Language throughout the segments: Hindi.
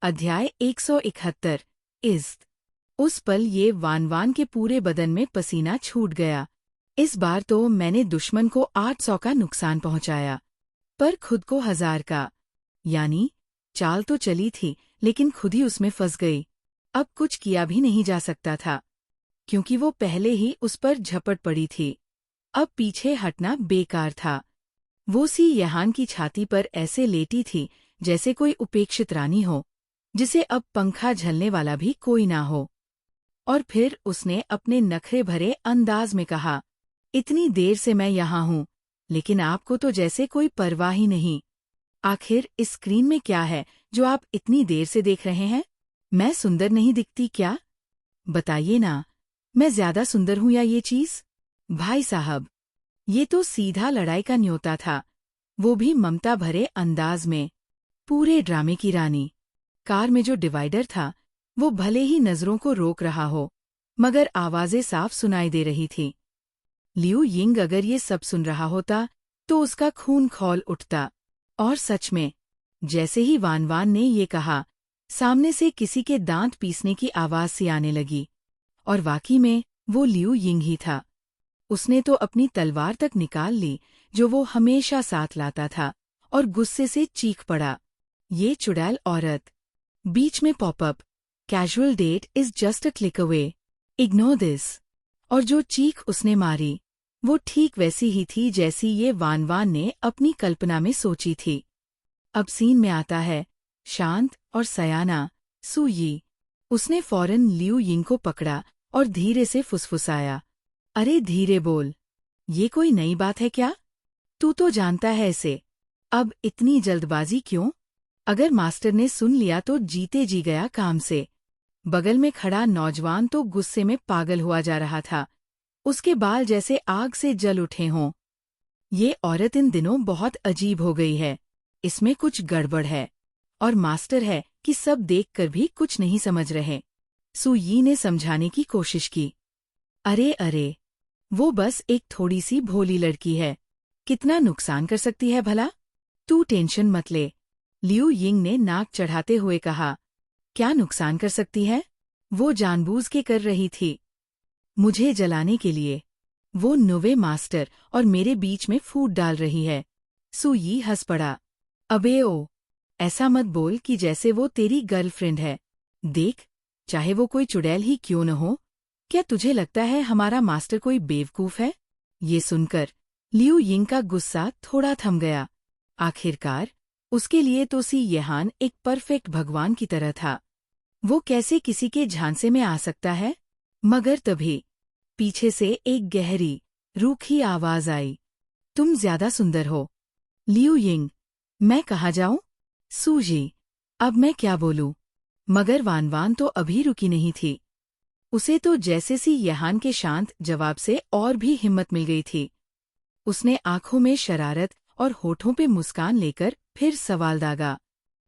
अध्याय 171 इज़्ज़त। उस पल ये वान के पूरे बदन में पसीना छूट गया। इस बार तो मैंने दुश्मन को 800 का नुकसान पहुंचाया, पर खुद को 1000 का। यानी चाल तो चली थी, लेकिन खुद ही उसमें फंस गई। अब कुछ किया भी नहीं जा सकता था, क्योंकि वो पहले ही उस पर झपट पड़ी थी। अब पीछे हटना बेकार था। वो सी यहान की छाती पर ऐसे लेटी थी जैसे कोई उपेक्षित रानी हो, जिसे अब पंखा झलने वाला भी कोई ना हो। और फिर उसने अपने नखरे भरे अंदाज में कहा, इतनी देर से मैं यहाँ हूँ, लेकिन आपको तो जैसे कोई परवाह ही नहीं। आखिर इस स्क्रीन में क्या है जो आप इतनी देर से देख रहे हैं? मैं सुंदर नहीं दिखती क्या? बताइए ना, मैं ज्यादा सुंदर हूँ या ये चीज? भाई साहब, ये तो सीधा लड़ाई का न्योता था, वो भी ममता भरे अंदाज में। पूरे ड्रामे की रानी। कार में जो डिवाइडर था, वो भले ही नजरों को रोक रहा हो, मगर आवाजें साफ सुनाई दे रही थी। लियू यिंग अगर ये सब सुन रहा होता, तो उसका खून खौल उठता। और सच में, जैसे ही वान ने ये कहा, सामने से किसी के दांत पीसने की आवाज सी आने लगी। और वाकई में वो लियू यिंग ही था। उसने तो अपनी तलवार तक निकाल ली, जो वो हमेशा साथ लाता था, और गुस्से से चीख पड़ा, ये चुड़ैल औरत। बीच में popup, casual date is just a click away, ignore this. और जो चीख उसने मारी, वो ठीक वैसी ही थी जैसी ये वान ने अपनी कल्पना में सोची थी। अब सीन में आता है, शांत और सयाना, सू यी। उसने फौरन लियू यिंग को पकड़ा और धीरे से फुसफुसाया, अरे धीरे बोल, ये कोई नई बात है क्या? तू तो जानता है इसे। अब इतनी जल्दबाजी क्यों? अगर मास्टर ने सुन लिया तो जीते जी गया काम से। बगल में खड़ा नौजवान तो गुस्से में पागल हुआ जा रहा था। उसके बाल जैसे आग से जल उठे हों। ये औरत इन दिनों बहुत अजीब हो गई है। इसमें कुछ गड़बड़ है। और मास्टर है कि सब देखकर भी कुछ नहीं समझ रहे। सू यी ने समझाने की कोशिश की। अरे अरे, वो बस एक थोड़ी सी भोली लड़की है। कितना नुकसान कर सकती है भला? तू टेंशन मत ले, लियू यिंग ने नाक चढ़ाते हुए कहा। क्या नुकसान कर सकती है? वो जानबूझ के कर रही थी, मुझे जलाने के लिए। वो नुवे मास्टर और मेरे बीच में फूट डाल रही है। सू यी हंस पड़ा। अबे ओ, ऐसा मत बोल कि जैसे वो तेरी गर्लफ्रेंड है। देख, चाहे वो कोई चुड़ैल ही क्यों न हो, क्या तुझे लगता है हमारा मास्टर कोई बेवकूफ है? ये सुनकर लियू यिंग का गुस्सा थोड़ा थम गया। आखिरकार उसके लिए तो सी यहान एक परफेक्ट भगवान की तरह था। वो कैसे किसी के झांसे में आ सकता है? मगर तभी पीछे से एक गहरी, रूखी आवाज आई, तुम ज्यादा सुंदर हो। लियू यिंग, मैं कहाँ जाऊं? सूजी, अब मैं क्या बोलूं? मगर वान तो अभी रुकी नहीं थी। उसे तो जैसे सी यहान के शांत जवाब से और भी हिम्मत मिल गई थी। उसने आंखों में शरारत और होठों पे मुस्कान लेकर फिर सवाल दागा,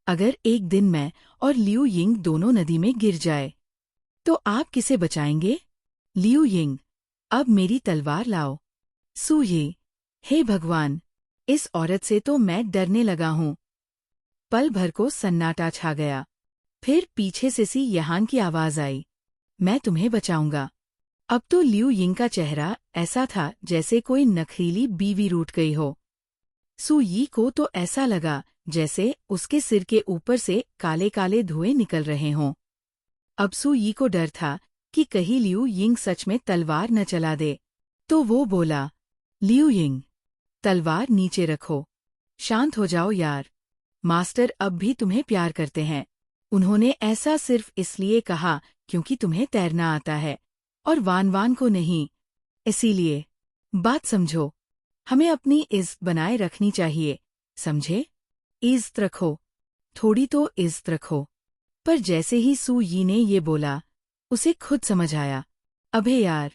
अगर एक दिन मैं और लियू यिंग दोनों नदी में गिर जाए, तो आप किसे बचाएंगे? लियू यिंग, अब मेरी तलवार लाओ। सू यी, हे भगवान, इस औरत से तो मैं डरने लगा हूँ। पल भर को सन्नाटा छा गया। फिर पीछे से सी यहान की आवाज आई, मैं तुम्हें बचाऊंगा। अब तो लियू यिंग का चेहरा ऐसा था जैसे कोई नखरीली बीवी रूठ गई हो। सू यी को तो ऐसा लगा जैसे उसके सिर के ऊपर से काले काले धुएं निकल रहे हों। अब सू यी को डर था कि कहीं लियू यिंग सच में तलवार न चला दे। तो वो बोला, लियू यिंग, तलवार नीचे रखो। शांत हो जाओ यार, मास्टर अब भी तुम्हें प्यार करते हैं। उन्होंने ऐसा सिर्फ इसलिए कहा क्योंकि तुम्हें तैरना आता है, और वान को नहीं। इसीलिए बात समझो, हमें अपनी इज्जत बनाए रखनी चाहिए, समझे? इज्जत रखो, थोड़ी तो इज्जत रखो। पर जैसे ही सू यी ने ये बोला, उसे खुद समझ आया, अबे यार,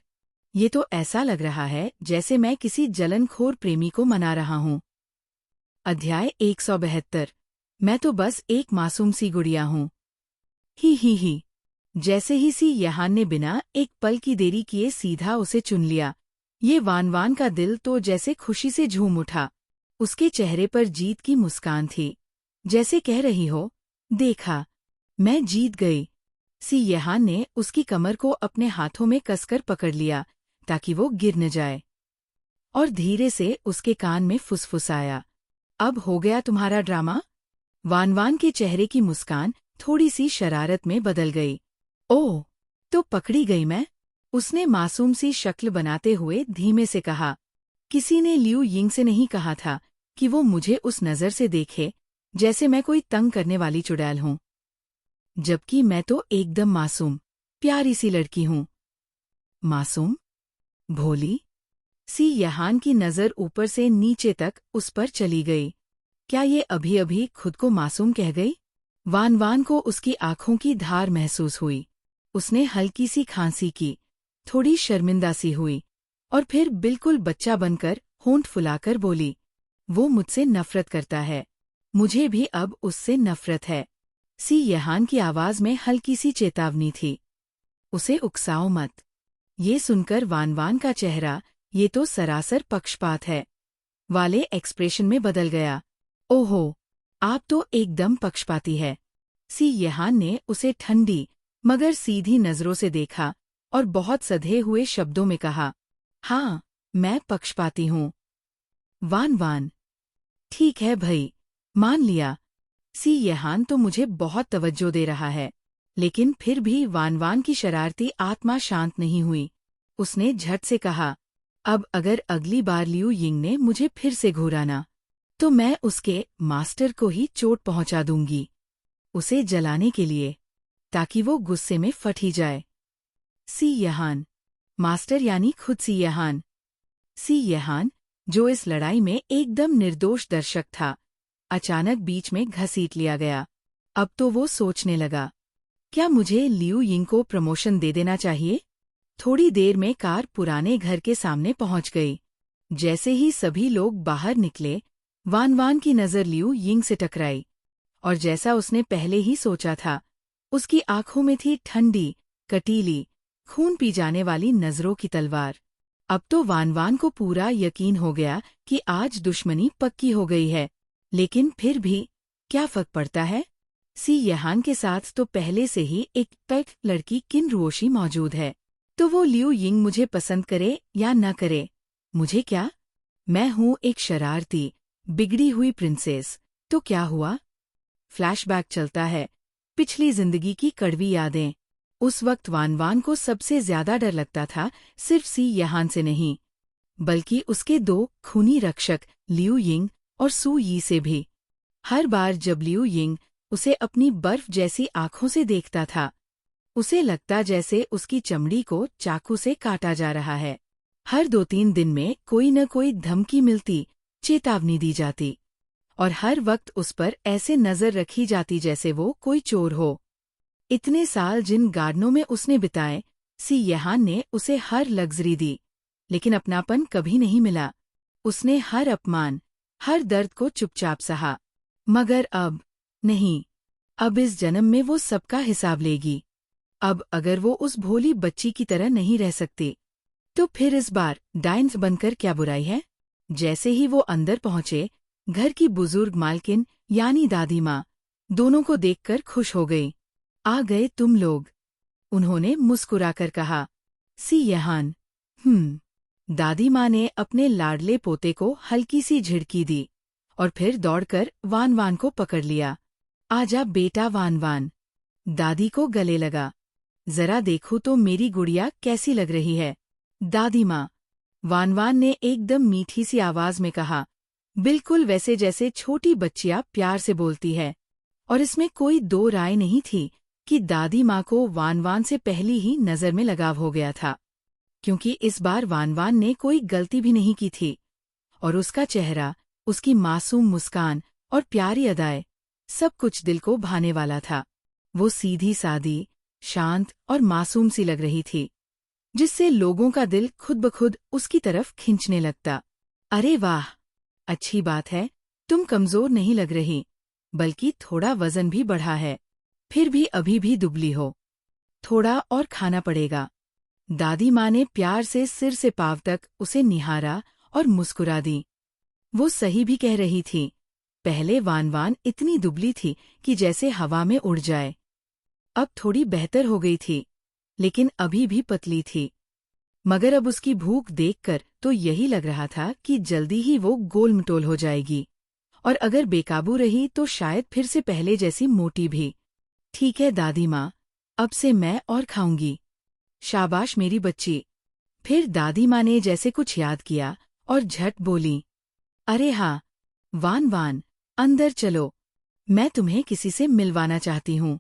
ये तो ऐसा लग रहा है जैसे मैं किसी जलनखोर प्रेमी को मना रहा हूँ। अध्याय 172। मैं तो बस एक मासूम सी गुड़िया हूँ। ही। जैसे ही सी यहान ने बिना एक पल की देरी किए सीधा उसे चुन लिया, ये वान का दिल तो जैसे खुशी से झूम उठा। उसके चेहरे पर जीत की मुस्कान थी, जैसे कह रही हो, देखा, मैं जीत गई। सी यहान ने उसकी कमर को अपने हाथों में कसकर पकड़ लिया ताकि वो गिर न जाए, और धीरे से उसके कान में फुसफुसाया, अब हो गया तुम्हारा ड्रामा? वान वान के चेहरे की मुस्कान थोड़ी सी शरारत में बदल गई। ओह, तो पकड़ी गई मैं? उसने मासूम सी शक्ल बनाते हुए धीमे से कहा। किसी ने लियू यिंग से नहीं कहा था कि वो मुझे उस नज़र से देखे जैसे मैं कोई तंग करने वाली चुड़ैल हूं, जबकि मैं तो एकदम मासूम, प्यारी सी लड़की हूं। मासूम? भोली? सी यहान की नज़र ऊपर से नीचे तक उस पर चली गई। क्या ये अभी अभी खुद को मासूम कह गई? वान वान को उसकी आंखों की धार महसूस हुई। उसने हल्की सी खांसी की, थोड़ी शर्मिंदा सी हुई, और फिर बिल्कुल बच्चा बनकर होंठ फुलाकर बोली, वो मुझसे नफरत करता है। मुझे भी अब उससे नफरत है। सी यहान की आवाज में हल्की सी चेतावनी थी। उसे उकसाओ मत। ये सुनकर वान वान का चेहरा, ये तो सरासर पक्षपात है, वाले एक्सप्रेशन में बदल गया। ओहो, आप तो एकदम पक्षपाती है। सी यहान ने उसे ठंडी मगर सीधी नजरों से देखा और बहुत सधे हुए शब्दों में कहा, हाँ, मैं पक्षपाती हूँ। वान वान, ठीक है भई, मान लिया। सी यहान तो मुझे बहुत तवज्जो दे रहा है। लेकिन फिर भी वान वान की शरारती आत्मा शांत नहीं हुई। उसने झट से कहा, अब अगर अगली बार लियू यिंग ने मुझे फिर से घूराना, तो मैं उसके मास्टर को ही चोट पहुंचा दूंगी, उसे जलाने के लिए, ताकि वो गुस्से में फट ही जाए। सी यहान, मास्टर यानी खुद सी यहान। सी यहान, जो इस लड़ाई में एकदम निर्दोष दर्शक था, अचानक बीच में घसीट लिया गया। अब तो वो सोचने लगा, क्या मुझे लियू यिंग को प्रमोशन दे देना चाहिए? थोड़ी देर में कार पुराने घर के सामने पहुंच गई। जैसे ही सभी लोग बाहर निकले, वान वान की नज़र लियू यिंग से टकराई, और जैसा उसने पहले ही सोचा था, उसकी आंखों में थी ठंडी, कटीली, खून पी जाने वाली नज़रों की तलवार। अब तो वान वान को पूरा यकीन हो गया कि आज दुश्मनी पक्की हो गई है, लेकिन फिर भी क्या फर्क पड़ता है? सी यहान के साथ तो पहले से ही एक पैक लड़की किन रुओशी मौजूद है, तो वो लियू यिंग मुझे पसंद करे या न करे, मुझे क्या? मैं हूँ एक शरारती, बिगड़ी हुई प्रिंसेस, तो क्या हुआ? फ्लैशबैक चलता है, पिछली जिंदगी की कड़वी यादें। उस वक्त वान वान को सबसे ज्यादा डर लगता था सिर्फ सी यहान से नहीं, बल्कि उसके दो खूनी रक्षक लियू यिंग और सू यी से भी। हर बार जब लियू यिंग उसे अपनी बर्फ जैसी आंखों से देखता था, उसे लगता जैसे उसकी चमड़ी को चाकू से काटा जा रहा है। हर 2-3 दिन में कोई न कोई धमकी मिलती, चेतावनी दी जाती, और हर वक्त उस पर ऐसे नजर रखी जाती जैसे वो कोई चोर हो। इतने साल जिन गार्डनों में उसने बिताए, सी यहान ने उसे हर लग्जरी दी, लेकिन अपनापन कभी नहीं मिला। उसने हर अपमान, हर दर्द को चुपचाप सहा। मगर अब नहीं, अब इस जन्म में वो सबका हिसाब लेगी। अब अगर वो उस भोली बच्ची की तरह नहीं रह सकती, तो फिर इस बार डायन बनकर क्या बुराई है? जैसे ही वो अंदर पहुंचे, घर की बुजुर्ग मालकिन यानी दादी माँ दोनों को देखकर खुश हो गई। आ गए तुम लोग, उन्होंने मुस्कुराकर कहा। सी यहान, दादी माँ ने अपने लाडले पोते को हल्की सी झिड़की दी और फिर दौड़कर वान वान को पकड़ लिया। आजा बेटा वान वान, दादी को गले लगा। जरा देखो तो मेरी गुड़िया कैसी लग रही है। दादी माँ, वान वान ने एकदम मीठी सी आवाज में कहा, बिल्कुल वैसे जैसे छोटी बच्चियां प्यार से बोलती है। और इसमें कोई दो राय नहीं थी कि दादी माँ को वान वान से पहली ही नजर में लगाव हो गया था, क्योंकि इस बार वान वान ने कोई गलती भी नहीं की थी, और उसका चेहरा, उसकी मासूम मुस्कान और प्यारी अदाएं, सब कुछ दिल को भाने वाला था। वो सीधी सादी, शांत और मासूम सी लग रही थी, जिससे लोगों का दिल खुद ब खुद उसकी तरफ खींचने लगता। अरे वाह, अच्छी बात है, तुम कमजोर नहीं लग रही, बल्कि थोड़ा वजन भी बढ़ा है। फिर भी अभी भी दुबली हो, थोड़ा और खाना पड़ेगा। दादी माँ ने प्यार से सिर से पांव तक उसे निहारा और मुस्कुरा दी। वो सही भी कह रही थी। पहले वान वान इतनी दुबली थी कि जैसे हवा में उड़ जाए, अब थोड़ी बेहतर हो गई थी, लेकिन अभी भी पतली थी। मगर अब उसकी भूख देखकर तो यही लग रहा था कि जल्दी ही वो गोलमटोल हो जाएगी, और अगर बेकाबू रही तो शायद फिर से पहले जैसी मोटी भी। ठीक है दादी माँ, अब से मैं और खाऊंगी। शाबाश मेरी बच्ची। फिर दादी माँ ने जैसे कुछ याद किया और झट बोली, अरे हाँ, वान वान, अंदर चलो, मैं तुम्हें किसी से मिलवाना चाहती हूँ।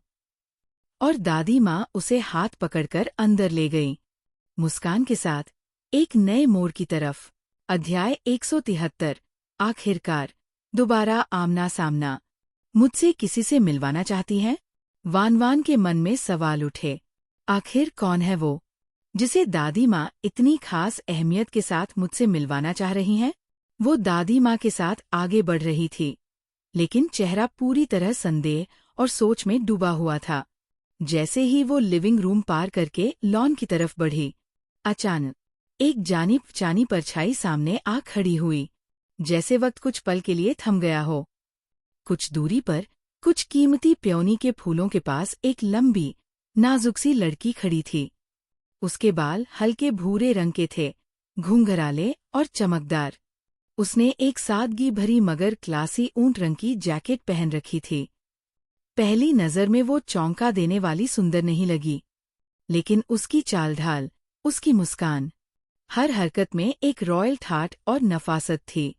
और दादी माँ उसे हाथ पकड़कर अंदर ले गई, मुस्कान के साथ, एक नए मोड़ की तरफ। अध्याय 173। आखिरकार दोबारा आमना सामना। मुझसे किसी से मिलवाना चाहती हैं? वान वान के मन में सवाल उठे। आखिर कौन है वो जिसे दादी माँ इतनी खास अहमियत के साथ मुझसे मिलवाना चाह रही हैं? वो दादी माँ के साथ आगे बढ़ रही थी, लेकिन चेहरा पूरी तरह संदेह और सोच में डूबा हुआ था। जैसे ही वो लिविंग रूम पार करके लॉन की तरफ बढ़ी, अचानक एक जानी पहचानी परछाई सामने आ खड़ी हुई, जैसे वक्त कुछ पल के लिए थम गया हो। कुछ दूरी पर, कुछ कीमती प्योनी के फूलों के पास एक लंबी, नाजुक सी लड़की खड़ी थी। उसके बाल हल्के भूरे रंग के थे, घुंघराले और चमकदार। उसने एक सादगी भरी मगर क्लासी ऊंट रंग की जैकेट पहन रखी थी। पहली नजर में वो चौंका देने वाली सुंदर नहीं लगी, लेकिन उसकी चाल ढाल, उसकी मुस्कान, हर हरकत में एक रॉयल ठाठ और नफासत थी।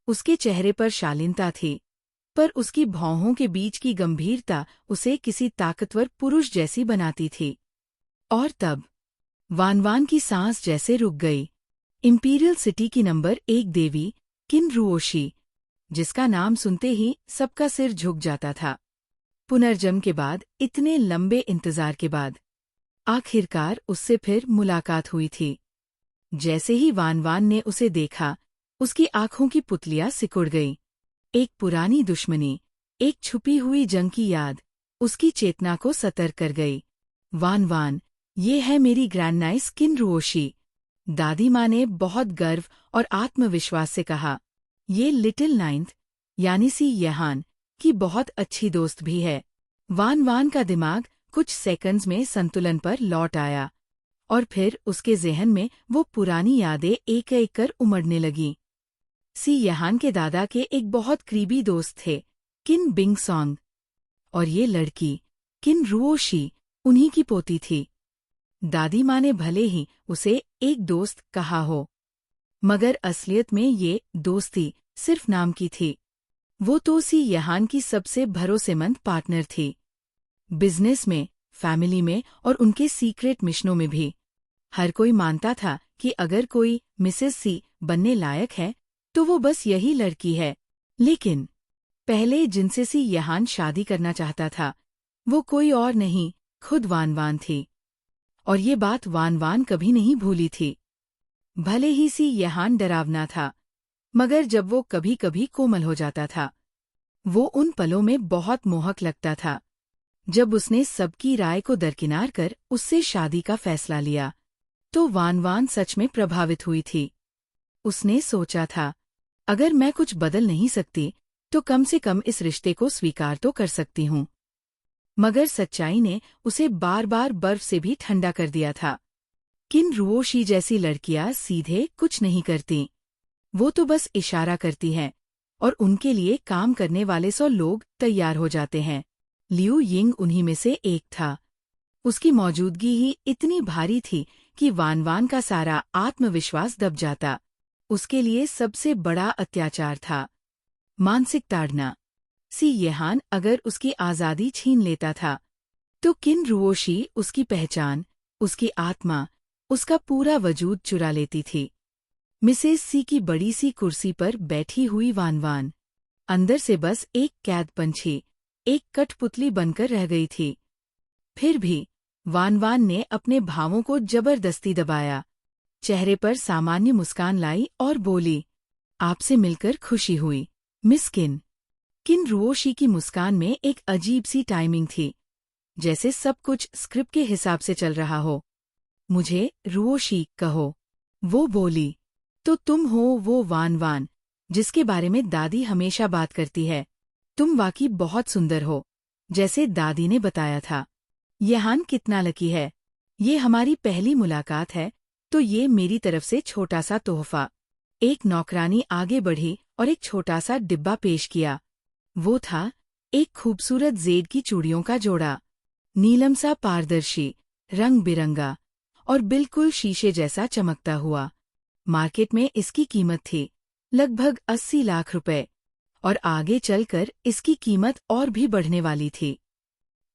उसके चेहरे पर शालीनता थी, पर उसकी भौहों के बीच की गंभीरता उसे किसी ताकतवर पुरुष जैसी बनाती थी। और तब वानवान की सांस जैसे रुक गई। इंपीरियल सिटी की नंबर 1 देवी, किन रुओशी, जिसका नाम सुनते ही सबका सिर झुक जाता था। पुनर्जन्म के बाद, इतने लंबे इंतजार के बाद, आखिरकार उससे फिर मुलाकात हुई थी। जैसे ही वानवान ने उसे देखा, उसकी आंखों की पुतलियां सिकुड़ गईं। एक पुरानी दुश्मनी, एक छुपी हुई जंग की याद, उसकी चेतना को सतर्क कर गई। वान, ये है मेरी ग्रैंड नाइस किन रुओशी, दादी माँ ने बहुत गर्व और आत्मविश्वास से कहा। ये लिटिल नाइन्थ, यानी सी यहान, की बहुत अच्छी दोस्त भी है। वान का दिमाग कुछ सेकंड्स में संतुलन पर लौट आया, और फिर उसके ज़हन में वो पुरानी यादें एक एक कर उमड़ने लगीं। सी यहान के दादा के एक बहुत करीबी दोस्त थे, किन बिंग सॉन्ग, और ये लड़की, किन रुओशी, उन्हीं की पोती थी। दादी माँ ने भले ही उसे एक दोस्त कहा हो, मगर असलियत में ये दोस्ती सिर्फ नाम की थी। वो तो सी यहान की सबसे भरोसेमंद पार्टनर थी, बिजनेस में, फैमिली में और उनके सीक्रेट मिशनों में भी। हर कोई मानता था कि अगर कोई मिसेस सी बनने लायक है, तो वो बस यही लड़की है। लेकिन पहले जिनसे सी यहान शादी करना चाहता था, वो कोई और नहीं, खुद वान थी। और ये बात वान कभी नहीं भूली थी। भले ही सी यहान डरावना था, मगर जब वो कभी कभी कोमल हो जाता था, वो उन पलों में बहुत मोहक लगता था। जब उसने सबकी राय को दरकिनार कर उससे शादी का फैसला लिया, तो वान सच में प्रभावित हुई थी। उसने सोचा था, अगर मैं कुछ बदल नहीं सकती, तो कम से कम इस रिश्ते को स्वीकार तो कर सकती हूँ। मगर सच्चाई ने उसे बार बार बर्फ से भी ठंडा कर दिया था। किन रुओशी जैसी लड़कियां सीधे कुछ नहीं करती, वो तो बस इशारा करती हैं, और उनके लिए काम करने वाले 100 लोग तैयार हो जाते हैं। लियू यिंग उन्हीं में से एक था। उसकी मौजूदगी ही इतनी भारी थी कि वान का सारा आत्मविश्वास दब जाता। उसके लिए सबसे बड़ा अत्याचार था मानसिक ताड़ना। सी यहान अगर उसकी आज़ादी छीन लेता था, तो किन रुओशी उसकी पहचान, उसकी आत्मा, उसका पूरा वजूद चुरा लेती थी। मिसेस सी की बड़ी सी कुर्सी पर बैठी हुई वान अंदर से बस एक कैद पंछी, एक कठपुतली बनकर रह गई थी। फिर भी वान ने अपने भावों को जबरदस्ती दबाया, चेहरे पर सामान्य मुस्कान लाई और बोली, आपसे मिलकर खुशी हुई, मिस किन रुओशी की मुस्कान में एक अजीब सी टाइमिंग थी, जैसे सब कुछ स्क्रिप्ट के हिसाब से चल रहा हो। मुझे रुओशी कहो, वो बोली। तो तुम हो वो वान जिसके बारे में दादी हमेशा बात करती है। तुम वाकई बहुत सुंदर हो, जैसे दादी ने बताया था। यहान कितना लकी है। ये हमारी पहली मुलाकात है, तो ये मेरी तरफ से छोटा सा तोहफा। एक नौकरानी आगे बढ़ी और एक छोटा सा डिब्बा पेश किया। वो था एक खूबसूरत जेड की चूड़ियों का जोड़ा, नीलम सा पारदर्शी, रंग बिरंगा और बिल्कुल शीशे जैसा चमकता हुआ। मार्केट में इसकी कीमत थी लगभग 80 लाख रुपए, और आगे चलकर इसकी कीमत और भी बढ़ने वाली थी।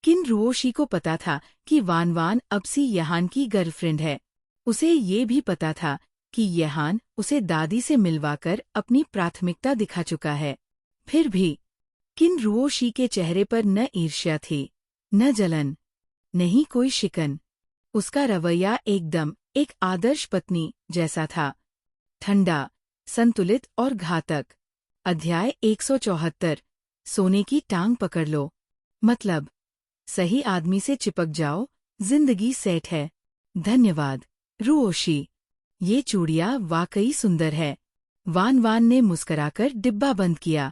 किन रुओशी को पता था कि वान वान अब सी यहान की गर्लफ्रेंड है। उसे ये भी पता था कि यहान उसे दादी से मिलवाकर अपनी प्राथमिकता दिखा चुका है। फिर भी किन रुओशी के चेहरे पर न ईर्ष्या थी, न जलन, नहीं कोई शिकन। उसका रवैया एकदम एक आदर्श पत्नी जैसा था, ठंडा, संतुलित और घातक। अध्याय 174। सोने की टांग पकड़ लो। मतलब, सही आदमी से चिपक जाओ, जिंदगी सेट है। धन्यवाद रुओशी, ये चूड़ियाँ वाकई सुंदर है। वान वान ने मुस्कराकर डिब्बा बंद किया,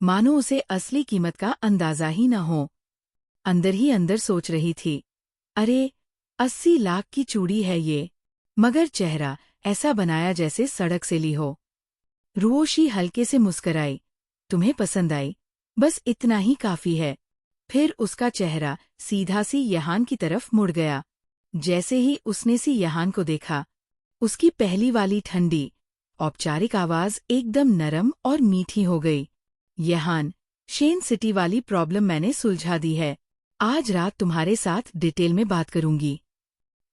मानो उसे असली कीमत का अंदाजा ही न हो। अंदर ही अंदर सोच रही थी, अरे 80 लाख की चूड़ी है ये, मगर चेहरा ऐसा बनाया जैसे सड़क से ली हो। रुओशी हल्के से मुस्कराई, तुम्हें पसंद आई, बस इतना ही काफी है। फिर उसका चेहरा सीधा सी यहान की तरफ मुड़ गया। जैसे ही उसने सी यहान को देखा, उसकी पहली वाली ठंडी, औपचारिक आवाज एकदम नरम और मीठी हो गई। यहान, शेन सिटी वाली प्रॉब्लम मैंने सुलझा दी है। आज रात तुम्हारे साथ डिटेल में बात करूंगी।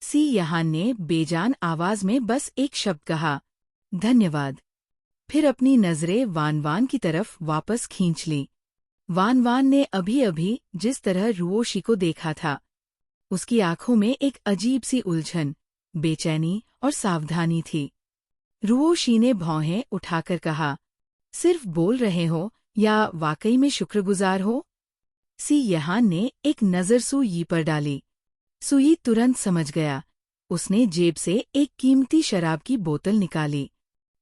सी यहान ने बेजान आवाज में बस एक शब्द कहा, धन्यवाद। फिर अपनी नजरें वान वान की तरफ वापस खींच ली। वान वान ने अभी अभी जिस तरह रुओशी को देखा था, उसकी आंखों में एक अजीब सी उलझन, बेचैनी और सावधानी थी। रुओशी ने भौहें उठाकर कहा, सिर्फ बोल रहे हो या वाकई में शुक्रगुजार हो? सी यहान ने एक नज़र सुई पर डाली। सुई तुरंत समझ गया। उसने जेब से एक कीमती शराब की बोतल निकाली।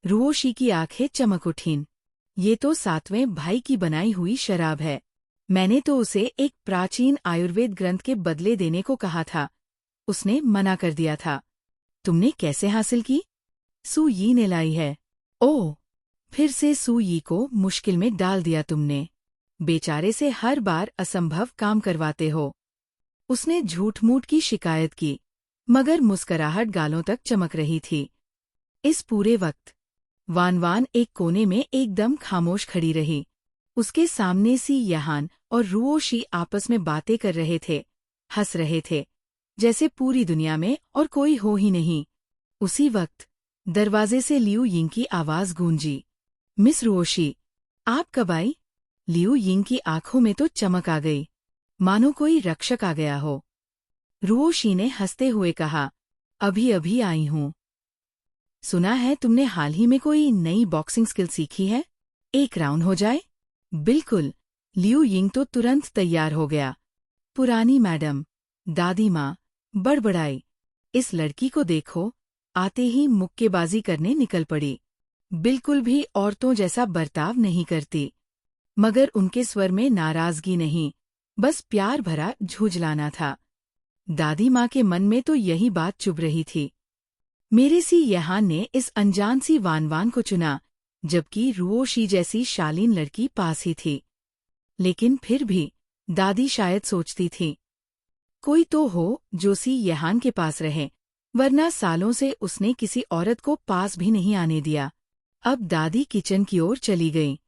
रुओशी की आंखें चमक उठीं। ये तो 7वें भाई की बनाई हुई शराब है। मैंने तो उसे एक प्राचीन आयुर्वेद ग्रंथ के बदले देने को कहा था। उसने मना कर दिया था। तुमने कैसे हासिल की? सू यी ने लाई है। ओह, फिर से सू यी को मुश्किल में डाल दिया तुमने। बेचारे से हर बार असंभव काम करवाते हो। उसने झूठ-मूठ की शिकायत की, मगर मुस्कराहट गालों तक चमक रही थी। इस पूरे वक्त वान वान एक कोने में एकदम खामोश खड़ी रही। उसके सामने सी यहान और रुओशी आपस में बातें कर रहे थे, हंस रहे थे, जैसे पूरी दुनिया में और कोई हो ही नहीं। उसी वक्त दरवाजे से लियू यिंग की आवाज गूंजी, मिस रुओशी, आप कब आई? लियू यिंग की आंखों में तो चमक आ गई, मानो कोई रक्षक आ गया हो। रुओशी ने हंसते हुए कहा, अभी अभी आई हूँ। सुना है तुमने हाल ही में कोई नई बॉक्सिंग स्किल सीखी है? एक राउंड हो जाए? बिल्कुल। लियू यिंग तो तुरंत तैयार हो गया। पुरानी मैडम, दादी माँ, बड़बड़ाई, इस लड़की को देखो, आते ही मुक्केबाजी करने निकल पड़ी। बिल्कुल भी औरतों जैसा बर्ताव नहीं करती। मगर उनके स्वर में नाराजगी नहीं, बस प्यार भरा झुंझलाना था। दादी माँ के मन में तो यही बात चुभ रही थी। मेरे सी यहान ने इस अनजान सी वान वान को चुना, जबकि रुओशी जैसी शालीन लड़की पास ही थी। लेकिन फिर भी दादी शायद सोचती थी, कोई तो हो जो सी यहान के पास रहे, वरना सालों से उसने किसी औरत को पास भी नहीं आने दिया। अब दादी किचन की ओर चली गई।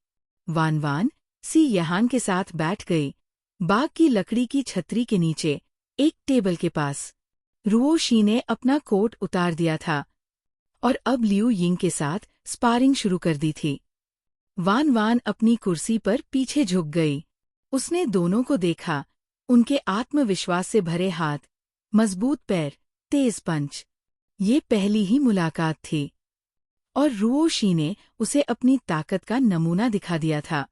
वान वान सी यहान के साथ बैठ गई, बाग की लकड़ी की छतरी के नीचे, एक टेबल के पास। रुओशी ने अपना कोट उतार दिया था और अब लियू यिंग के साथ स्पारिंग शुरू कर दी थी। वान वान अपनी कुर्सी पर पीछे झुक गई। उसने दोनों को देखा, उनके आत्मविश्वास से भरे हाथ, मजबूत पैर, तेज पंच। ये पहली ही मुलाकात थी और रुओशी ने उसे अपनी ताकत का नमूना दिखा दिया था।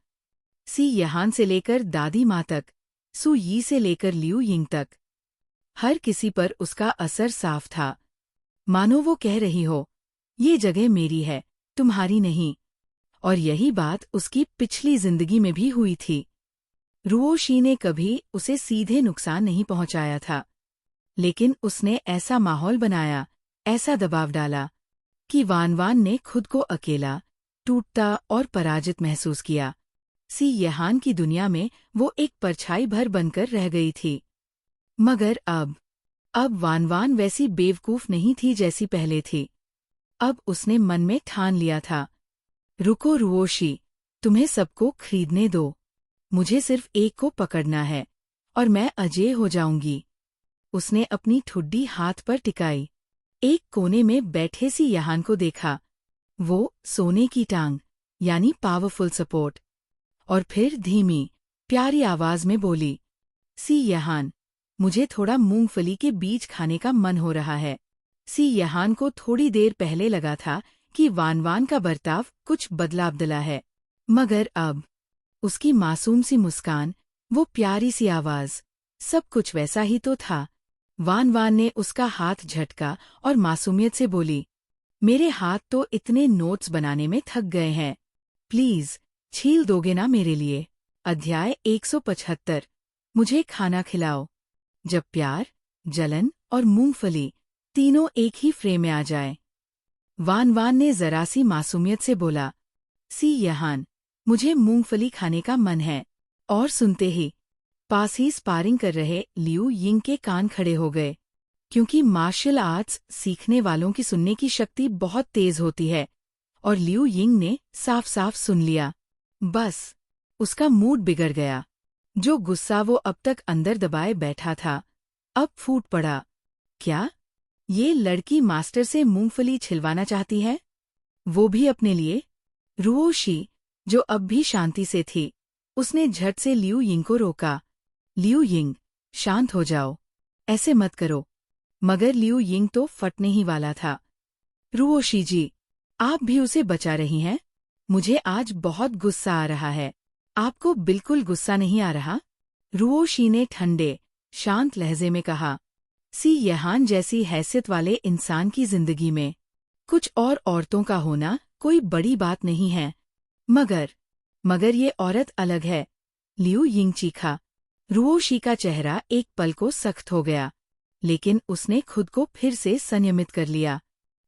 सी यहान से लेकर दादी माँ तक, सू यी से लेकर लियू यिंग तक, हर किसी पर उसका असर साफ था। मानो वो कह रही हो, ये जगह मेरी है, तुम्हारी नहीं। और यही बात उसकी पिछली जिंदगी में भी हुई थी। रुओशी ने कभी उसे सीधे नुकसान नहीं पहुंचाया था, लेकिन उसने ऐसा माहौल बनाया, ऐसा दबाव डाला कि वान वान ने खुद को अकेला, टूटता और पराजित महसूस किया। सी यहान की दुनिया में वो एक परछाई भर बनकर रह गई थी। मगर अब वान वान वैसी बेवकूफ नहीं थी जैसी पहले थी। अब उसने मन में ठान लिया था, रुको रुओशी, तुम्हें सबको खरीदने दो, मुझे सिर्फ एक को पकड़ना है और मैं अजेय हो जाऊंगी। उसने अपनी ठुड्डी हाथ पर टिकाई, एक कोने में बैठे सी यहान को देखा, वो सोने की टांग यानी पावरफुल सपोर्ट, और फिर धीमी प्यारी आवाज में बोली, सी यहान, मुझे थोड़ा मूंगफली के बीज खाने का मन हो रहा है। सी यहान को थोड़ी देर पहले लगा था कि वान वान का बर्ताव कुछ बदलाव है, मगर अब उसकी मासूम सी मुस्कान, वो प्यारी सी आवाज, सब कुछ वैसा ही तो था। वान वान ने उसका हाथ झटका और मासूमियत से बोली, मेरे हाथ तो इतने नोट्स बनाने में थक गए हैं, प्लीज छील दोगे ना मेरे लिए। अध्याय 175। मुझे खाना खिलाओ। जब प्यार, जलन और मूंगफली तीनों एक ही फ्रेम में आ जाए। वान वान ने जरा सी मासूमियत से बोला, सी यहान, मुझे मूंगफली खाने का मन है। और सुनते ही पास ही स्पारिंग कर रहे लियू यिंग के कान खड़े हो गए, क्योंकि मार्शल आर्ट्स सीखने वालों की सुनने की शक्ति बहुत तेज होती है, और लियू यिंग ने साफ साफ सुन लिया। बस उसका मूड बिगड़ गया। जो गुस्सा वो अब तक अंदर दबाए बैठा था, अब फूट पड़ा। क्या ये लड़की मास्टर से मूंगफली छिलवाना चाहती है, वो भी अपने लिए? रुओशी, जो अब भी शांति से थी, उसने झट से लियू यिंग को रोका। लियू यिंग, शांत हो जाओ, ऐसे मत करो। मगर लियू यिंग तो फटने ही वाला था। रुओशी जी, आप भी उसे बचा रही हैं? मुझे आज बहुत गुस्सा आ रहा है। आपको बिल्कुल गुस्सा नहीं आ रहा? रुओशी ने ठंडे, शांत लहजे में कहा, सी यहान जैसी हैसियत वाले इंसान की जिंदगी में कुछ और औरतों का होना कोई बड़ी बात नहीं है, मगर ये औरत अलग है। लियू यिंग चीखा। रुओशी का चेहरा एक पल को सख्त हो गया, लेकिन उसने खुद को फिर से संयमित कर लिया।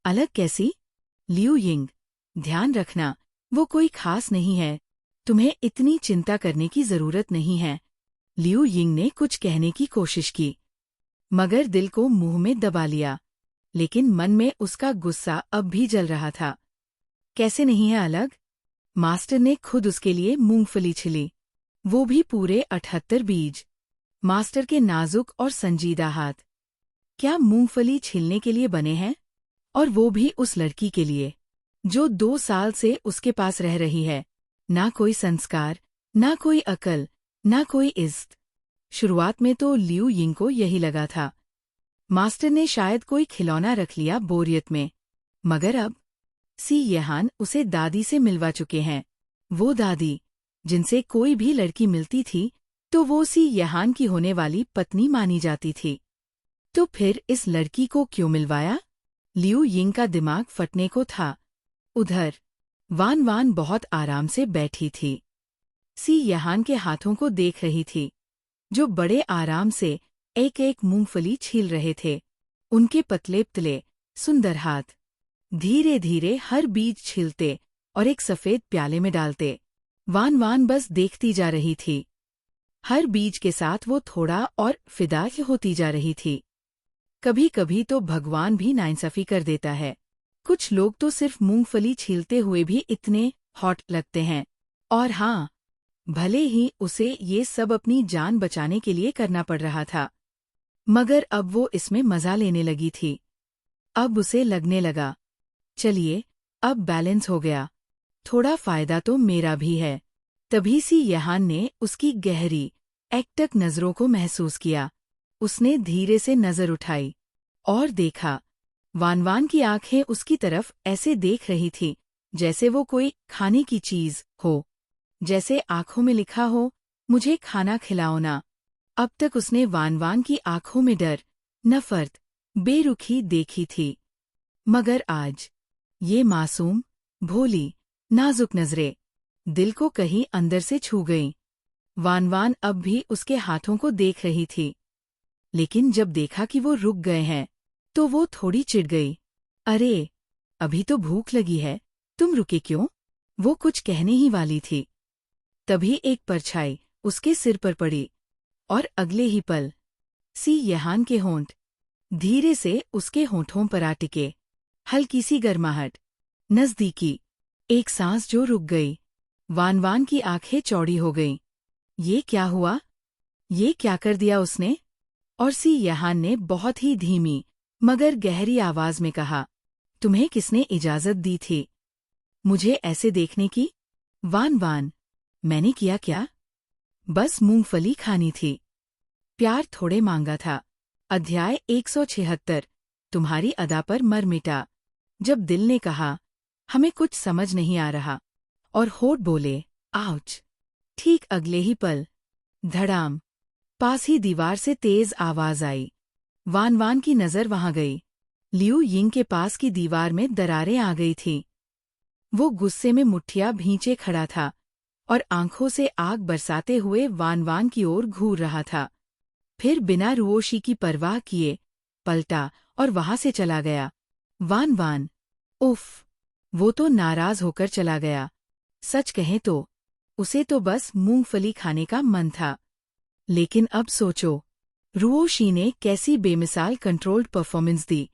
अलग कैसी? लियू यिंग, ध्यान रखना, वो कोई खास नहीं है, तुम्हें इतनी चिंता करने की जरूरत नहीं है। लियू यिंग ने कुछ कहने की कोशिश की, मगर दिल को मुंह में दबा लिया, लेकिन मन में उसका गुस्सा अब भी जल रहा था। कैसे नहीं है अलग? मास्टर ने खुद उसके लिए मूंगफली छिली, वो भी पूरे 78 बीज। मास्टर के नाजुक और संजीदा हाथ क्या मूंगफली छिलने के लिए बने हैं? और वो भी उस लड़की के लिए, जो 2 साल से उसके पास रह रही है। ना कोई संस्कार, ना कोई अकल, ना कोई इज्जत। शुरुआत में तो लियू यिंग को यही लगा था, मास्टर ने शायद कोई खिलौना रख लिया बोरियत में। मगर अब सी यहान उसे दादी से मिलवा चुके हैं। वो दादी जिनसे कोई भी लड़की मिलती थी तो वो सी यहान की होने वाली पत्नी मानी जाती थी। तो फिर इस लड़की को क्यों मिलवाया? लियू यिंग का दिमाग फटने को था। उधर वान वान बहुत आराम से बैठी थी, सी यहान के हाथों को देख रही थी, जो बड़े आराम से एक एक मूंगफली छील रहे थे। उनके पतले पतले सुंदर हाथ धीरे धीरे हर बीज छीलते और एक सफेद प्याले में डालते। वान वान बस देखती जा रही थी। हर बीज के साथ वो थोड़ा और फिदा होती जा रही थी। कभी कभी तो भगवान भी नाइंसाफी कर देता है। कुछ लोग तो सिर्फ मूंगफली छीलते हुए भी इतने हॉट लगते हैं। और हाँ, भले ही उसे ये सब अपनी जान बचाने के लिए करना पड़ रहा था, मगर अब वो इसमें मजा लेने लगी थी। अब उसे लगने लगा, चलिए अब बैलेंस हो गया, थोड़ा फायदा तो मेरा भी है। तभी सी यहान ने उसकी गहरी एकटक नजरों को महसूस किया। उसने धीरे से नजर उठाई और देखा, वान वान की आंखें उसकी तरफ ऐसे देख रही थी जैसे वो कोई खाने की चीज हो, जैसे आंखों में लिखा हो, मुझे खाना खिलाओ ना। अब तक उसने वान वान की आंखों में डर, नफरत, बेरुखी देखी थी, मगर आज ये मासूम, भोली, नाजुक नजरें दिल को कहीं अंदर से छू गईं। वान वान अब भी उसके हाथों को देख रही थी, लेकिन जब देखा कि वो रुक गए हैं, तो वो थोड़ी चिढ़ गई। अरे, अभी तो भूख लगी है, तुम रुके क्यों? वो कुछ कहने ही वाली थी, तभी एक परछाई उसके सिर पर पड़ी, और अगले ही पल सी यहान के होंठ धीरे से उसके होठों पर आ टिके। हल्की सी गर्माहट, नजदीकी, एक सांस जो रुक गई। वान वान की आंखें चौड़ी हो गईं। ये क्या हुआ? ये क्या कर दिया उसने? और सी यहान ने बहुत ही धीमी मगर गहरी आवाज में कहा, तुम्हें किसने इजाजत दी थी मुझे ऐसे देखने की? वान वान, मैंने किया क्या? बस मूंगफली खानी थी। प्यार थोड़े मांगा था। अध्याय 176। तुम्हारी अदा पर मर मिटा। जब दिल ने कहा, हमें कुछ समझ नहीं आ रहा, और होठ बोले, आउच। ठीक अगले ही पल, धड़ाम, पास ही दीवार से तेज आवाज आई। वान वान की नजर वहां गई। लियू यिंग के पास की दीवार में दरारें आ गई थीं। वो गुस्से में मुट्ठियां भींचे खड़ा था और आंखों से आग बरसाते हुए वान वान की ओर घूर रहा था। फिर बिना रुओशी की परवाह किए पलटा और वहां से चला गया। वान वान, उफ! वो तो नाराज होकर चला गया। सच कहें तो उसे तो बस मूंगफली खाने का मन था। लेकिन अब सोचो, रुओशी ने कैसी बेमिसाल कंट्रोल्ड परफॉर्मेंस दी।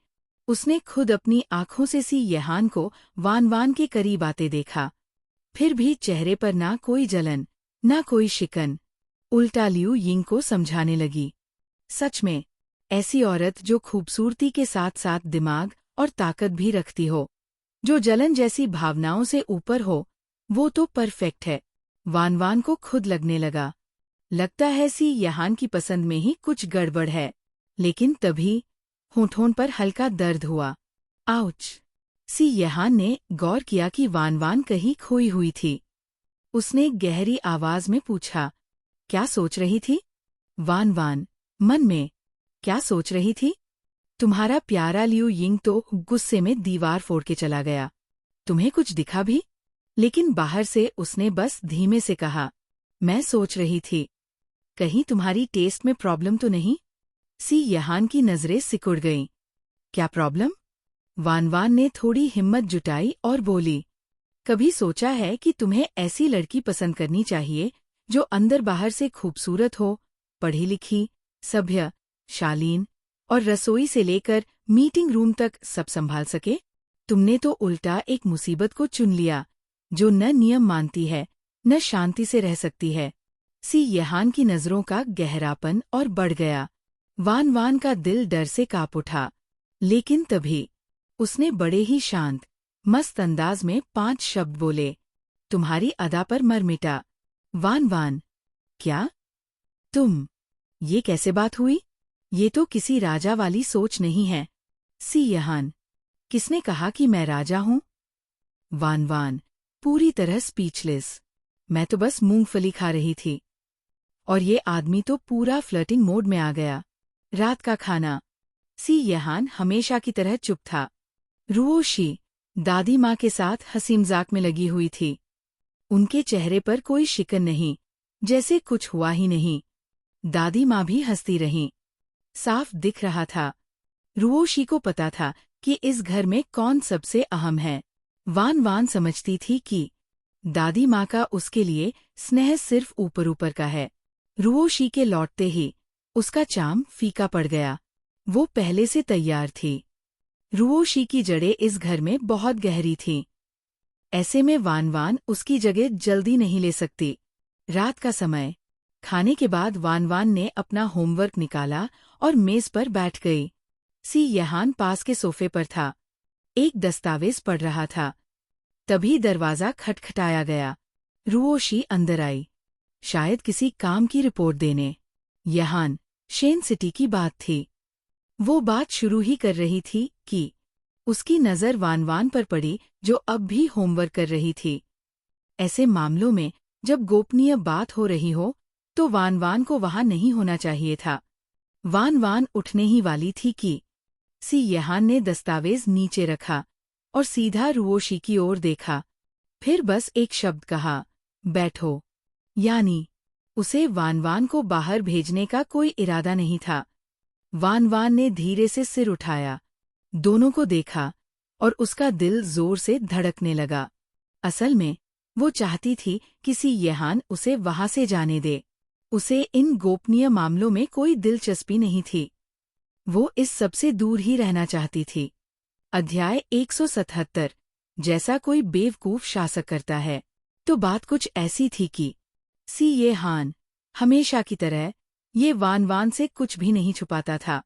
उसने खुद अपनी आंखों से सी यहान को वान वान के करीब आते देखा, फिर भी चेहरे पर ना कोई जलन, ना कोई शिकन। उल्टा लियू यिंग को समझाने लगी, सच में, ऐसी औरत जो खूबसूरती के साथ साथ दिमाग और ताकत भी रखती हो, जो जलन जैसी भावनाओं से ऊपर हो, वो तो परफेक्ट है। वान वान को खुद लगने लगा, लगता है सी यहान की पसंद में ही कुछ गड़बड़ है। लेकिन तभी होठों पर हल्का दर्द हुआ। आउच! सी यहान ने गौर किया कि वान वान कहीं खोई हुई थी। उसने गहरी आवाज में पूछा, क्या सोच रही थी? वान वान, मन में, क्या सोच रही थी? तुम्हारा प्यारा लियू यिंग तो गुस्से में दीवार फोड़ के चला गया। तुम्हें कुछ दिखा भी? लेकिन बाहर से उसने बस धीमे से कहा, मैं सोच रही थी, कहीं तुम्हारी टेस्ट में प्रॉब्लम तो नहीं? सी यहान की नजरें सिकुड़ गईं। क्या प्रॉब्लम? वान वान ने थोड़ी हिम्मत जुटाई और बोली, कभी सोचा है कि तुम्हें ऐसी लड़की पसंद करनी चाहिए जो अंदर बाहर से खूबसूरत हो, पढ़ी लिखी, सभ्य, शालीन, और रसोई से लेकर मीटिंग रूम तक सब संभाल सके? तुमने तो उल्टा एक मुसीबत को चुन लिया, जो न नियम मानती है, न शांति से रह सकती है। सी यहान की नजरों का गहरापन और बढ़ गया। वान वान का दिल डर से कांप उठा। लेकिन तभी उसने बड़े ही शांत, मस्त अंदाज में 5 शब्द बोले, तुम्हारी अदा पर मर मिटा। वान वान, क्या? तुम? ये कैसे बात हुई? ये तो किसी राजा वाली सोच नहीं है। सी यहान, किसने कहा कि मैं राजा हूं? वान वान, पूरी तरह स्पीचलेस। मैं तो बस मूंगफली खा रही थी। और ये आदमी तो पूरा फ्लर्टिंग मोड में आ गया। रात का खाना। सी यहान हमेशा की तरह चुप था। रुओशी दादी माँ के साथ हंसी मजाक में लगी हुई थी। उनके चेहरे पर कोई शिकन नहीं, जैसे कुछ हुआ ही नहीं। दादी माँ भी हंसती रहीं। साफ दिख रहा था, रुओशी को पता था कि इस घर में कौन सबसे अहम है। वान वान समझती थी कि दादी माँ का उसके लिए स्नेह सिर्फ ऊपर ऊपर का है। रुओशी के लौटते ही उसका चाम फीका पड़ गया। वो पहले से तैयार थी। रुओशी की जड़ें इस घर में बहुत गहरी थीं। ऐसे में वान वान उसकी जगह जल्दी नहीं ले सकती। रात का समय। खाने के बाद वान वान ने अपना होमवर्क निकाला और मेज पर बैठ गई। सी यहान पास के सोफे पर था, एक दस्तावेज पढ़ रहा था। तभी दरवाजा खटखटाया गया। रुओशी अंदर आई, शायद किसी काम की रिपोर्ट देने। यहान, शेन सिटी की बात थी। वो बात शुरू ही कर रही थी कि उसकी नज़र वान वान पर पड़ी, जो अब भी होमवर्क कर रही थी। ऐसे मामलों में जब गोपनीय बात हो रही हो, तो वान वान को वहां नहीं होना चाहिए था। वान वान उठने ही वाली थी कि सी यहान ने दस्तावेज नीचे रखा और सीधा रुओशी की ओर देखा। फिर बस एक शब्द कहा, बैठो। यानी उसे वान वान को बाहर भेजने का कोई इरादा नहीं था। वान वान ने धीरे से सिर उठाया, दोनों को देखा और उसका दिल जोर से धड़कने लगा। असल में वो चाहती थी कि सी येहान उसे वहां से जाने दे। उसे इन गोपनीय मामलों में कोई दिलचस्पी नहीं थी। वो इस सबसे दूर ही रहना चाहती थी। अध्याय 177। जैसा कोई बेवकूफ शासक करता है। तो बात कुछ ऐसी थी कि सी येहान हमेशा की तरह ये वान वान से कुछ भी नहीं छुपाता था।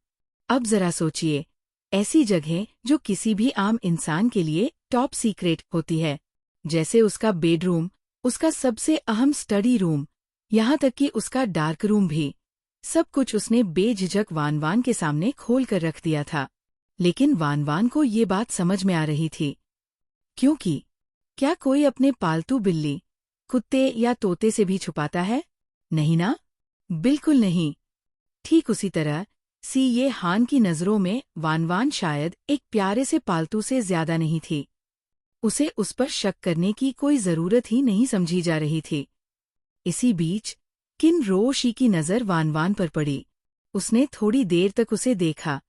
अब जरा सोचिए, ऐसी जगह जो किसी भी आम इंसान के लिए टॉप सीक्रेट होती है, जैसे उसका बेडरूम, उसका सबसे अहम स्टडी रूम, यहाँ तक कि उसका डार्क रूम भी, सब कुछ उसने बेझिझक वान वान के सामने खोल कर रख दिया था। लेकिन वान वान को ये बात समझ में आ रही थी। क्योंकि क्या कोई अपने पालतू बिल्ली, कुत्ते या तोते से भी छुपाता है? नहीं ना? बिल्कुल नहीं। ठीक उसी तरह सी येहान की नज़रों में वान वान शायद एक प्यारे से पालतू से ज्यादा नहीं थी। उसे उस पर शक करने की कोई जरूरत ही नहीं समझी जा रही थी। इसी बीच किन रोशी की नज़र वान वान पर पड़ी। उसने थोड़ी देर तक उसे देखा,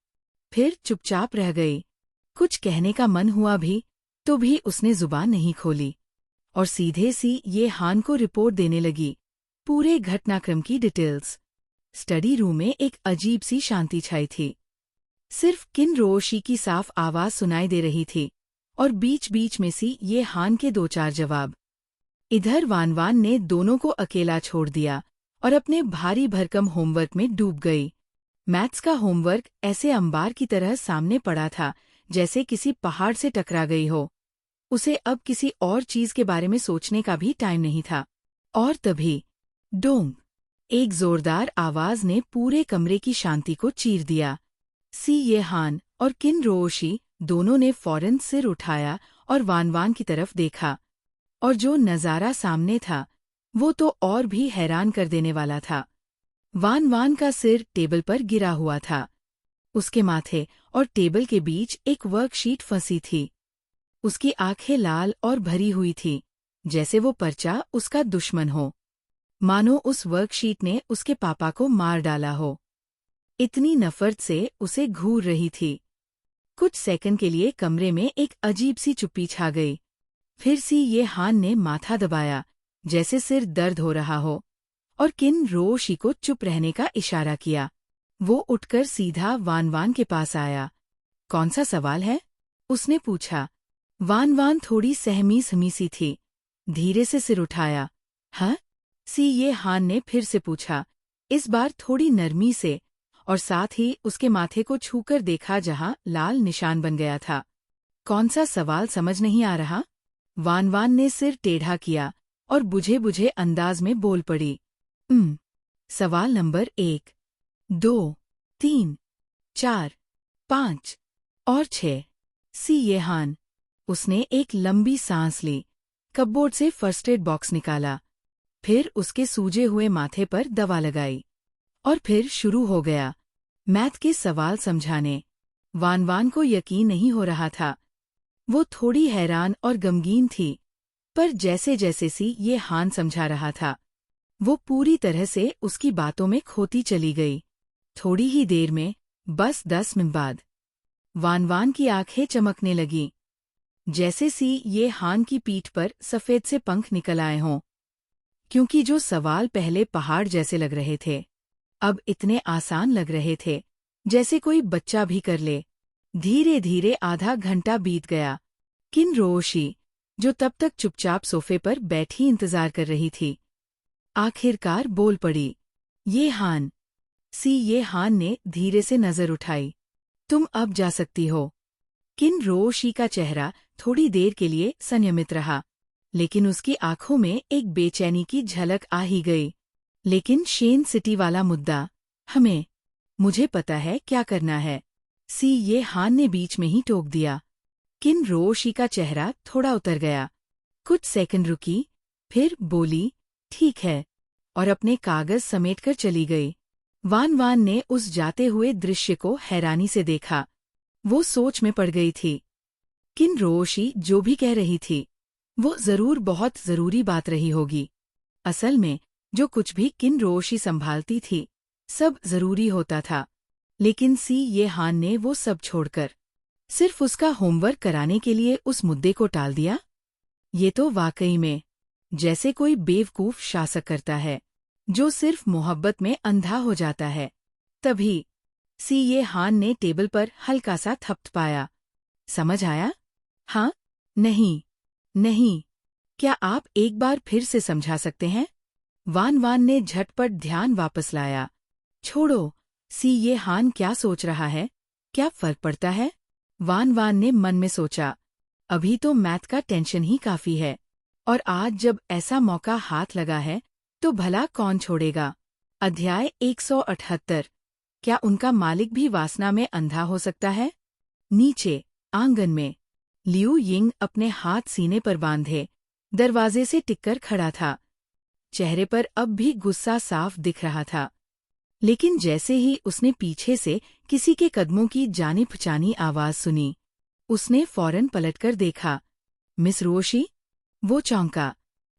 फिर चुपचाप रह गई। कुछ कहने का मन हुआ भी, तो भी उसने जुबान नहीं खोली और सीधे सी येहान को रिपोर्ट देने लगी, पूरे घटनाक्रम की डिटेल्स। स्टडी रूम में एक अजीब सी शांति छाई थी। सिर्फ किन रोशी की साफ आवाज सुनाई दे रही थी और बीच बीच में सी येहान के दो चार जवाब। इधर वान वान ने दोनों को अकेला छोड़ दिया और अपने भारी भरकम होमवर्क में डूब गई। मैथ्स का होमवर्क ऐसे अंबार की तरह सामने पड़ा था जैसे किसी पहाड़ से टकरा गई हो। उसे अब किसी और चीज के बारे में सोचने का भी टाइम नहीं था। और तभी डोंग, एक जोरदार आवाज ने पूरे कमरे की शांति को चीर दिया। सी येहान और किन रोशी दोनों ने फौरन सिर उठाया और वान वान की तरफ देखा। और जो नजारा सामने था वो तो और भी हैरान कर देने वाला था। वान वान का सिर टेबल पर गिरा हुआ था। उसके माथे और टेबल के बीच एक वर्कशीट फंसी थी। उसकी आंखें लाल और भरी हुई थी, जैसे वो पर्चा उसका दुश्मन हो, मानो उस वर्कशीट ने उसके पापा को मार डाला हो। इतनी नफरत से उसे घूर रही थी। कुछ सेकंड के लिए कमरे में एक अजीब सी चुप्पी छा गई। फिर सी येहान ने माथा दबाया, जैसे सिर दर्द हो रहा हो, और किन रोशी को चुप रहने का इशारा किया। वो उठकर सीधा वान वान के पास आया। कौन सा सवाल है? उसने पूछा। वान वान थोड़ी सहमी सहमी सी थी, धीरे से सिर उठाया। हाँ? सी येहान ने फिर से पूछा, इस बार थोड़ी नरमी से, और साथ ही उसके माथे को छूकर देखा जहां लाल निशान बन गया था। कौन सा सवाल समझ नहीं आ रहा? वान वान ने सिर टेढ़ा किया और बुझे बुझे अंदाज में बोल पड़ी। सवाल नंबर 1, 2, 3, 4, 5 और 6। सी येहान। उसने एक लंबी सांस ली, कपबोर्ड से फर्स्ट एड बॉक्स निकाला, फिर उसके सूजे हुए माथे पर दवा लगाई, और फिर शुरू हो गया मैथ के सवाल समझाने। वान वान को यकीन नहीं हो रहा था। वो थोड़ी हैरान और गमगीन थी, पर जैसे जैसे सी येहान समझा रहा था, वो पूरी तरह से उसकी बातों में खोती चली गई। थोड़ी ही देर में, बस 10 मिनट बाद, वान वान की आंखें चमकने लगीं, जैसे सी येहान की पीठ पर सफेद से पंख निकल आए हों। क्योंकि जो सवाल पहले पहाड़ जैसे लग रहे थे, अब इतने आसान लग रहे थे जैसे कोई बच्चा भी कर ले। धीरे धीरे आधा घंटा बीत गया। किन रोशी, जो तब तक चुपचाप सोफे पर बैठी इंतजार कर रही थी, आखिरकार बोल पड़ी। येहान। सी येहान ने धीरे से नजर उठाई। तुम अब जा सकती हो। किन रोशी का चेहरा थोड़ी देर के लिए संयमित रहा, लेकिन उसकी आंखों में एक बेचैनी की झलक आ ही गई। लेकिन शेन सिटी वाला मुद्दा, मुझे पता है क्या करना है। सी येहान ने बीच में ही टोक दिया। किन रोशी का चेहरा थोड़ा उतर गया। कुछ सेकंड रुकी, फिर बोली, ठीक है, और अपने कागज समेटकर चली गई। वान वान ने उस जाते हुए दृश्य को हैरानी से देखा। वो सोच में पड़ गई थी। किन रोशी जो भी कह रही थी, वो जरूर बहुत जरूरी बात रही होगी। असल में जो कुछ भी किन रोशी संभालती थी, सब जरूरी होता था। लेकिन सी ये हान ने वो सब छोड़कर सिर्फ उसका होमवर्क कराने के लिए उस मुद्दे को टाल दिया। ये तो वाकई में जैसे कोई बेवकूफ शासक करता है, जो सिर्फ मोहब्बत में अंधा हो जाता है। तभी सी ये हान ने टेबल पर हल्का सा थपथपाया। समझ आया? हाँ? नहीं? नहीं? क्या आप एक बार फिर से समझा सकते हैं? वान वान ने झटपट ध्यान वापस लाया। छोड़ो, सी ये हान क्या सोच रहा है? क्या फर्क पड़ता है? वान वान ने मन में सोचा। अभी तो मैथ का टेंशन ही काफी है, और आज जब ऐसा मौका हाथ लगा है तो भला कौन छोड़ेगा। अध्याय 178। क्या उनका मालिक भी वासना में अंधा हो सकता है? नीचे आंगन में लियू यिंग अपने हाथ सीने पर बांधे दरवाजे से टिककर खड़ा था। चेहरे पर अब भी गुस्सा साफ दिख रहा था। लेकिन जैसे ही उसने पीछे से किसी के कदमों की जानी पहचानी आवाज सुनी, उसने फौरन पलटकर देखा। मिस रोशी? वो चौंका।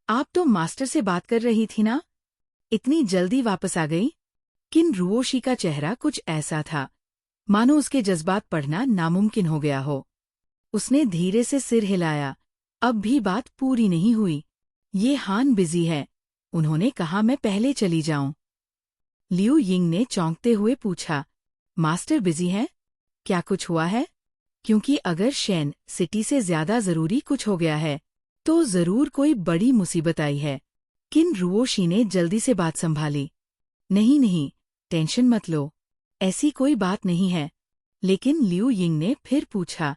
आप तो मास्टर से बात कर रही थी ना? इतनी जल्दी वापस आ गई? किन रुओशी का चेहरा कुछ ऐसा था मानो उसके जज्बात पढ़ना नामुमकिन हो गया हो। उसने धीरे से सिर हिलाया। अब भी बात पूरी नहीं हुई। ये हान बिजी है, उन्होंने कहा मैं पहले चली जाऊं। लियू यिंग ने चौंकते हुए पूछा, मास्टर बिजी हैं? क्या कुछ हुआ है? क्योंकि अगर शेन सिटी से ज्यादा जरूरी कुछ हो गया है तो जरूर कोई बड़ी मुसीबत आई है। किन रुओशी ने जल्दी से बात संभाली। नहीं नहीं, टेंशन मत लो, ऐसी कोई बात नहीं है। लेकिन लियू यिंग ने फिर पूछा,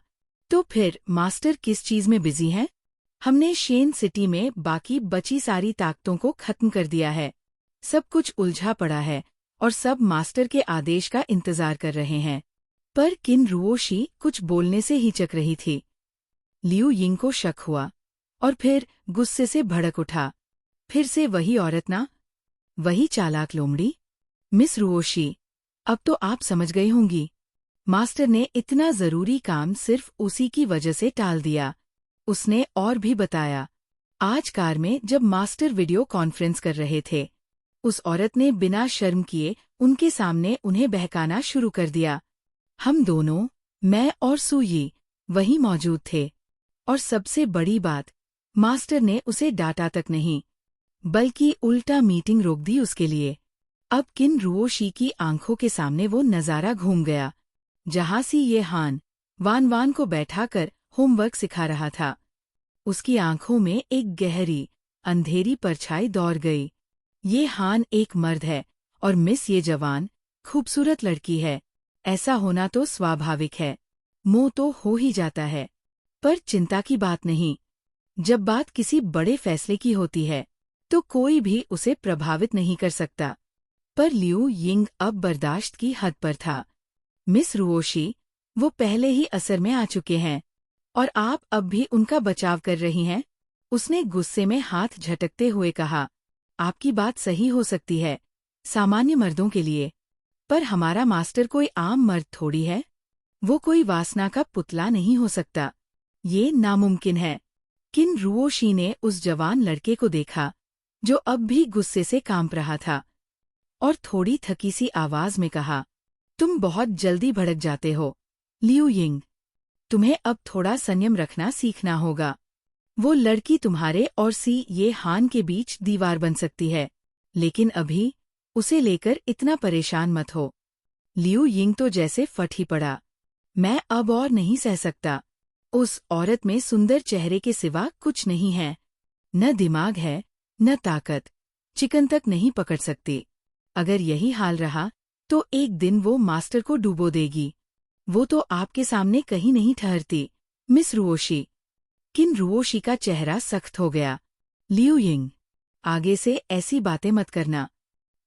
तो फिर मास्टर किस चीज में बिजी हैं? हमने शेन सिटी में बाकी बची सारी ताकतों को खत्म कर दिया है। सब कुछ उलझा पड़ा है और सब मास्टर के आदेश का इंतजार कर रहे हैं। पर किन रुओशी कुछ बोलने से हिचक रही थी। लियू यिंग को शक हुआ और फिर गुस्से से भड़क उठा। फिर से वही औरत ना? वही चालाक लोमड़ी? मिस रुओशी, अब तो आप समझ गई होंगी। मास्टर ने इतना जरूरी काम सिर्फ उसी की वजह से टाल दिया। उसने और भी बताया, आज कार में जब मास्टर वीडियो कॉन्फ्रेंस कर रहे थे, उस औरत ने बिना शर्म किए उनके सामने उन्हें बहकाना शुरू कर दिया। हम दोनों, मैं और सुई, वहीं मौजूद थे। और सबसे बड़ी बात, मास्टर ने उसे डांटा तक नहीं, बल्कि उल्टा मीटिंग रोक दी उसके लिए। अब किन रुओशी की आंखों के सामने वो नजारा घूम गया, जहां सी ये हान वान वान को बैठाकर होमवर्क सिखा रहा था। उसकी आंखों में एक गहरी, अंधेरी परछाई दौड़ गई। ये हान एक मर्द है और मिस ये जवान, खूबसूरत लड़की है। ऐसा होना तो स्वाभाविक है, मोह तो हो ही जाता है। पर चिंता की बात नहीं, जब बात किसी बड़े फैसले की होती है तो कोई भी उसे प्रभावित नहीं कर सकता। पर लियू यिंग अब बर्दाश्त की हद पर था। मिस रुओशी, वो पहले ही असर में आ चुके हैं और आप अब भी उनका बचाव कर रही हैं। उसने गुस्से में हाथ झटकते हुए कहा, आपकी बात सही हो सकती है सामान्य मर्दों के लिए, पर हमारा मास्टर कोई आम मर्द थोड़ी है। वो कोई वासना का पुतला नहीं हो सकता, ये नामुमकिन है। किन रुओशी ने उस जवान लड़के को देखा जो अब भी गुस्से से कांप रहा था, और थोड़ी थकी सी आवाज में कहा, तुम बहुत जल्दी भड़क जाते हो लियू यिंग, तुम्हें अब थोड़ा संयम रखना सीखना होगा। वो लड़की तुम्हारे और सी ये हान के बीच दीवार बन सकती है, लेकिन अभी उसे लेकर इतना परेशान मत हो। लियू यिंग तो जैसे फट ही पड़ा। मैं अब और नहीं सह सकता। उस औरत में सुंदर चेहरे के सिवा कुछ नहीं है, न दिमाग है, न ताकत, चिकन तक नहीं पकड़ सकती। अगर यही हाल रहा तो एक दिन वो मास्टर को डुबो देगी। वो तो आपके सामने कहीं नहीं ठहरती, मिस रुओशी। किन रुओशी का चेहरा सख्त हो गया। लियू यिंग, आगे से ऐसी बातें मत करना,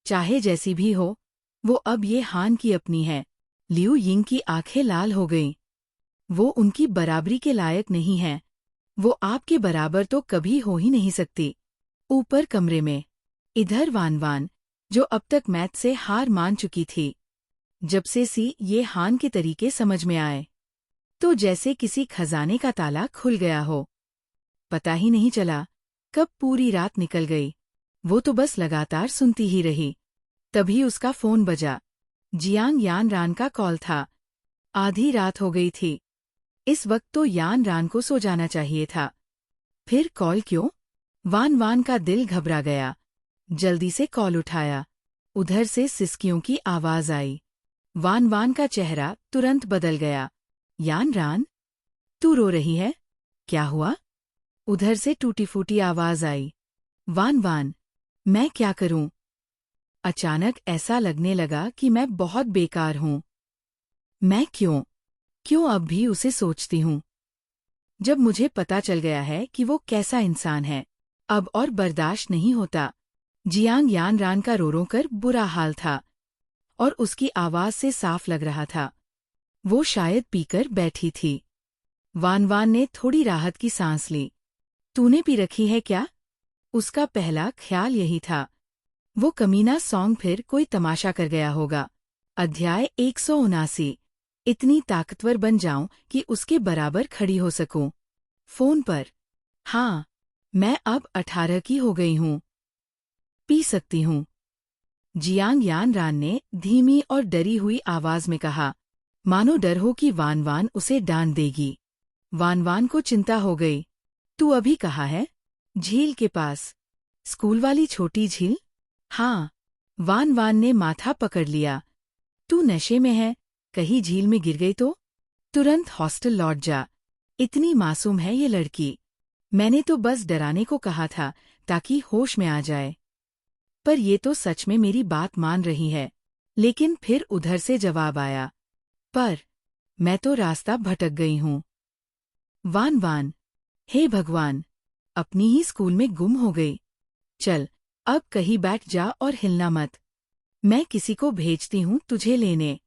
चाहे जैसी भी हो, वो अब ये हान की अपनी है। लियू यिंग की आंखें लाल हो गईं। वो उनकी बराबरी के लायक नहीं है। वो आपके बराबर तो कभी हो ही नहीं सकती। ऊपर कमरे में इधर वान वान, जो अब तक मैथ से हार मान चुकी थी, जब से सी ये हान के तरीके समझ में आए तो जैसे किसी खजाने का ताला खुल गया हो। पता ही नहीं चला कब पूरी रात निकल गई। वो तो बस लगातार सुनती ही रही। तभी उसका फोन बजा। जियांग यान रान का कॉल था। आधी रात हो गई थी। इस वक्त तो यान रान को सो जाना चाहिए था। फिर कॉल क्यों? वान वान का दिल घबरा गया। जल्दी से कॉल उठाया। उधर से सिसकियों की आवाज आई। वान वान का चेहरा तुरंत बदल गया। यान रान, तू रो रही है? क्या हुआ? उधर से टूटी फूटी आवाज आई। वान वान, मैं क्या करूं? अचानक ऐसा लगने लगा कि मैं बहुत बेकार हूं। मैं क्यों अब भी उसे सोचती हूं? जब मुझे पता चल गया है कि वो कैसा इंसान है, अब और बर्दाश्त नहीं होता। जियांग यान रान का रो रो कर बुरा हाल था और उसकी आवाज से साफ लग रहा था वो शायद पीकर बैठी थी। वान वान ने थोड़ी राहत की सांस ली। तूने पी रखी है क्या? उसका पहला ख्याल यही था। वो कमीना सॉन्ग फिर कोई तमाशा कर गया होगा। अध्याय 179। इतनी ताकतवर बन जाऊं कि उसके बराबर खड़ी हो सकूं। फोन पर। हाँ, मैं अब 18 की हो गई हूं। पी सकती हूं। जियांग यान रान ने धीमी और डरी हुई आवाज में कहा, मानो डर हो कि वान वान उसे डांट देगी। वान वान को चिंता हो गई। तू अभी कहाँ है? झील के पास। स्कूल वाली छोटी झील? हाँ। वान वान ने माथा पकड़ लिया। तू नशे में है, कहीं झील में गिर गई तो? तुरंत हॉस्टल लौट जा। इतनी मासूम है ये लड़की। मैंने तो बस डराने को कहा था ताकि होश में आ जाए। पर ये तो सच में मेरी बात मान रही है। लेकिन फिर उधर से जवाब आया, पर मैं तो रास्ता भटक गई हूँ। वान वान, हे भगवान, अपनी ही स्कूल में गुम हो गई। चल, अब कहीं बैठ जा और हिलना मत। मैं किसी को भेजती हूँ तुझे लेने।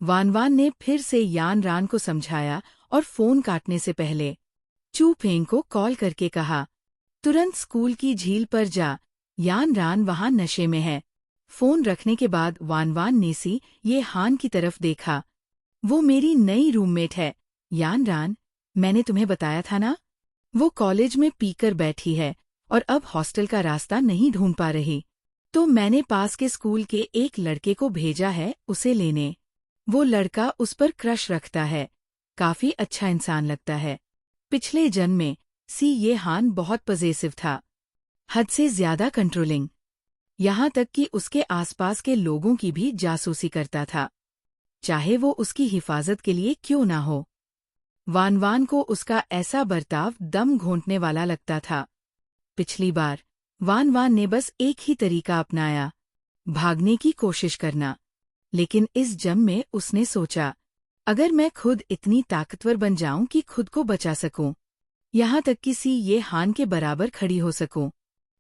वान वान ने फिर से यान रान को समझाया और फोन काटने से पहले चू फेंग को कॉल करके कहा, तुरंत स्कूल की झील पर जा, यान रान वहां नशे में है। फोन रखने के बाद वान वान ने सी ये हान की तरफ देखा। वो मेरी नई रूममेट है। यान रान, मैंने तुम्हें बताया था ना? वो कॉलेज में पीकर बैठी है और अब हॉस्टल का रास्ता नहीं ढूंढ पा रही। तो मैंने पास के स्कूल के एक लड़के को भेजा है उसे लेने। वो लड़का उस पर क्रश रखता है। काफी अच्छा इंसान लगता है। पिछले जन्म में सी ये हान बहुत पजेसिव था। हद से ज्यादा कंट्रोलिंग। यहाँ तक कि उसके आसपास के लोगों की भी जासूसी करता था, चाहे वो उसकी हिफाजत के लिए क्यों ना हो। वान वान को उसका ऐसा बर्ताव दम घोंटने वाला लगता था। पिछली बार वान वान ने बस एक ही तरीका अपनाया, भागने की कोशिश करना। लेकिन इस जन्म में उसने सोचा, अगर मैं खुद इतनी ताकतवर बन जाऊं कि खुद को बचा सकूं, यहाँ तक कि सी ये हान के बराबर खड़ी हो सकूं,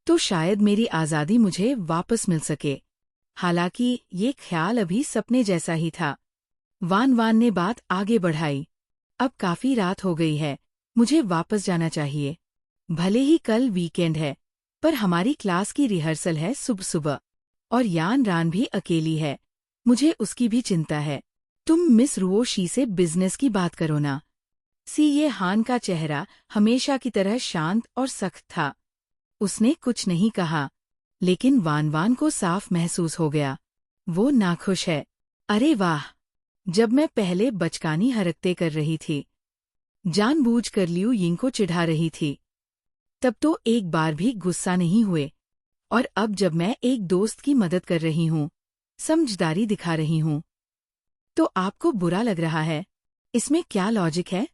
तो शायद मेरी आज़ादी मुझे वापस मिल सके। हालांकि ये ख्याल अभी सपने जैसा ही था। वान वान ने बात आगे बढ़ाई, अब काफी रात हो गई है, मुझे वापस जाना चाहिए। भले ही कल वीकेंड है, पर हमारी क्लास की रिहर्सल है सुबह सुबह, और यान रान भी अकेली है। मुझे उसकी भी चिंता है। तुम मिस रुओशी से बिजनेस की बात करो ना। सी ये हान का चेहरा हमेशा की तरह शांत और सख्त था। उसने कुछ नहीं कहा, लेकिन वान वान को साफ महसूस हो गया, वो नाखुश है। अरे वाह, जब मैं पहले बचकानी हरकतें कर रही थी, जानबूझकर लियू यिंग को चिढ़ा रही थी, तब तो एक बार भी गुस्सा नहीं हुए। और अब जब मैं एक दोस्त की मदद कर रही हूँ, समझदारी दिखा रही हूँ, तो आपको बुरा लग रहा है। इसमें क्या लॉजिक है?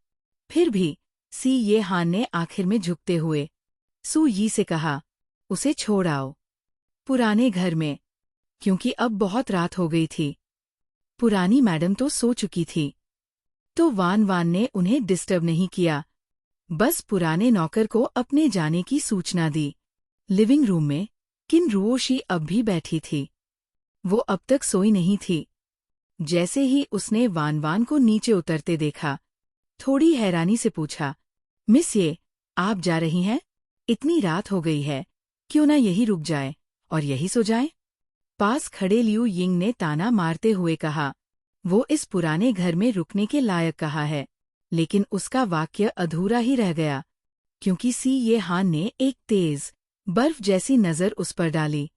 फिर भी सी ये हान ने आखिर में झुकते हुए सू यी से कहा, उसे छोड़ आओ। पुराने घर में, क्योंकि अब बहुत रात हो गई थी। पुरानी मैडम तो सो चुकी थी, तो वान वान ने उन्हें डिस्टर्ब नहीं किया, बस पुराने नौकर को अपने जाने की सूचना दी। लिविंग रूम में किन रुओशी अब भी बैठी थी। वो अब तक सोई नहीं थी। जैसे ही उसने वान वान को नीचे उतरते देखा, थोड़ी हैरानी से पूछा, मिस ये, आप जा रही हैं? इतनी रात हो गई है, क्यों ना यही रुक जाए और यही सो जाए? पास खड़े लियू यिंग ने ताना मारते हुए कहा, वो इस पुराने घर में रुकने के लायक कहा है। लेकिन उसका वाक्य अधूरा ही रह गया, क्योंकि सी ये हान ने एक तेज, बर्फ जैसी नजर उस पर डाली,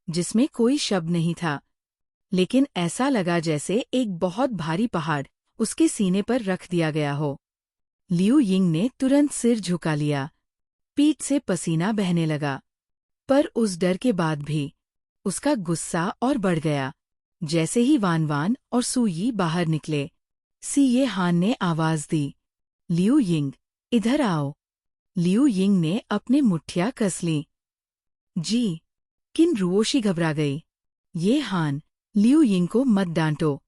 जिसमें कोई शब्द नहीं था, लेकिन ऐसा लगा जैसे एक बहुत भारी पहाड़ उसके सीने पर रख दिया गया हो। लियू यिंग ने तुरंत सिर झुका लिया, पीठ से पसीना बहने लगा। पर उस डर के बाद भी उसका गुस्सा और बढ़ गया। जैसे ही वान वान और सू यी बाहर निकले, सी ये हान ने आवाज दी, लियू यिंग, इधर आओ। लियू यिंग ने अपने मुट्ठियां कस लीं। जी। किन रुओशी घबरा गई। ये हान, लियू यिंग को मत डांटो,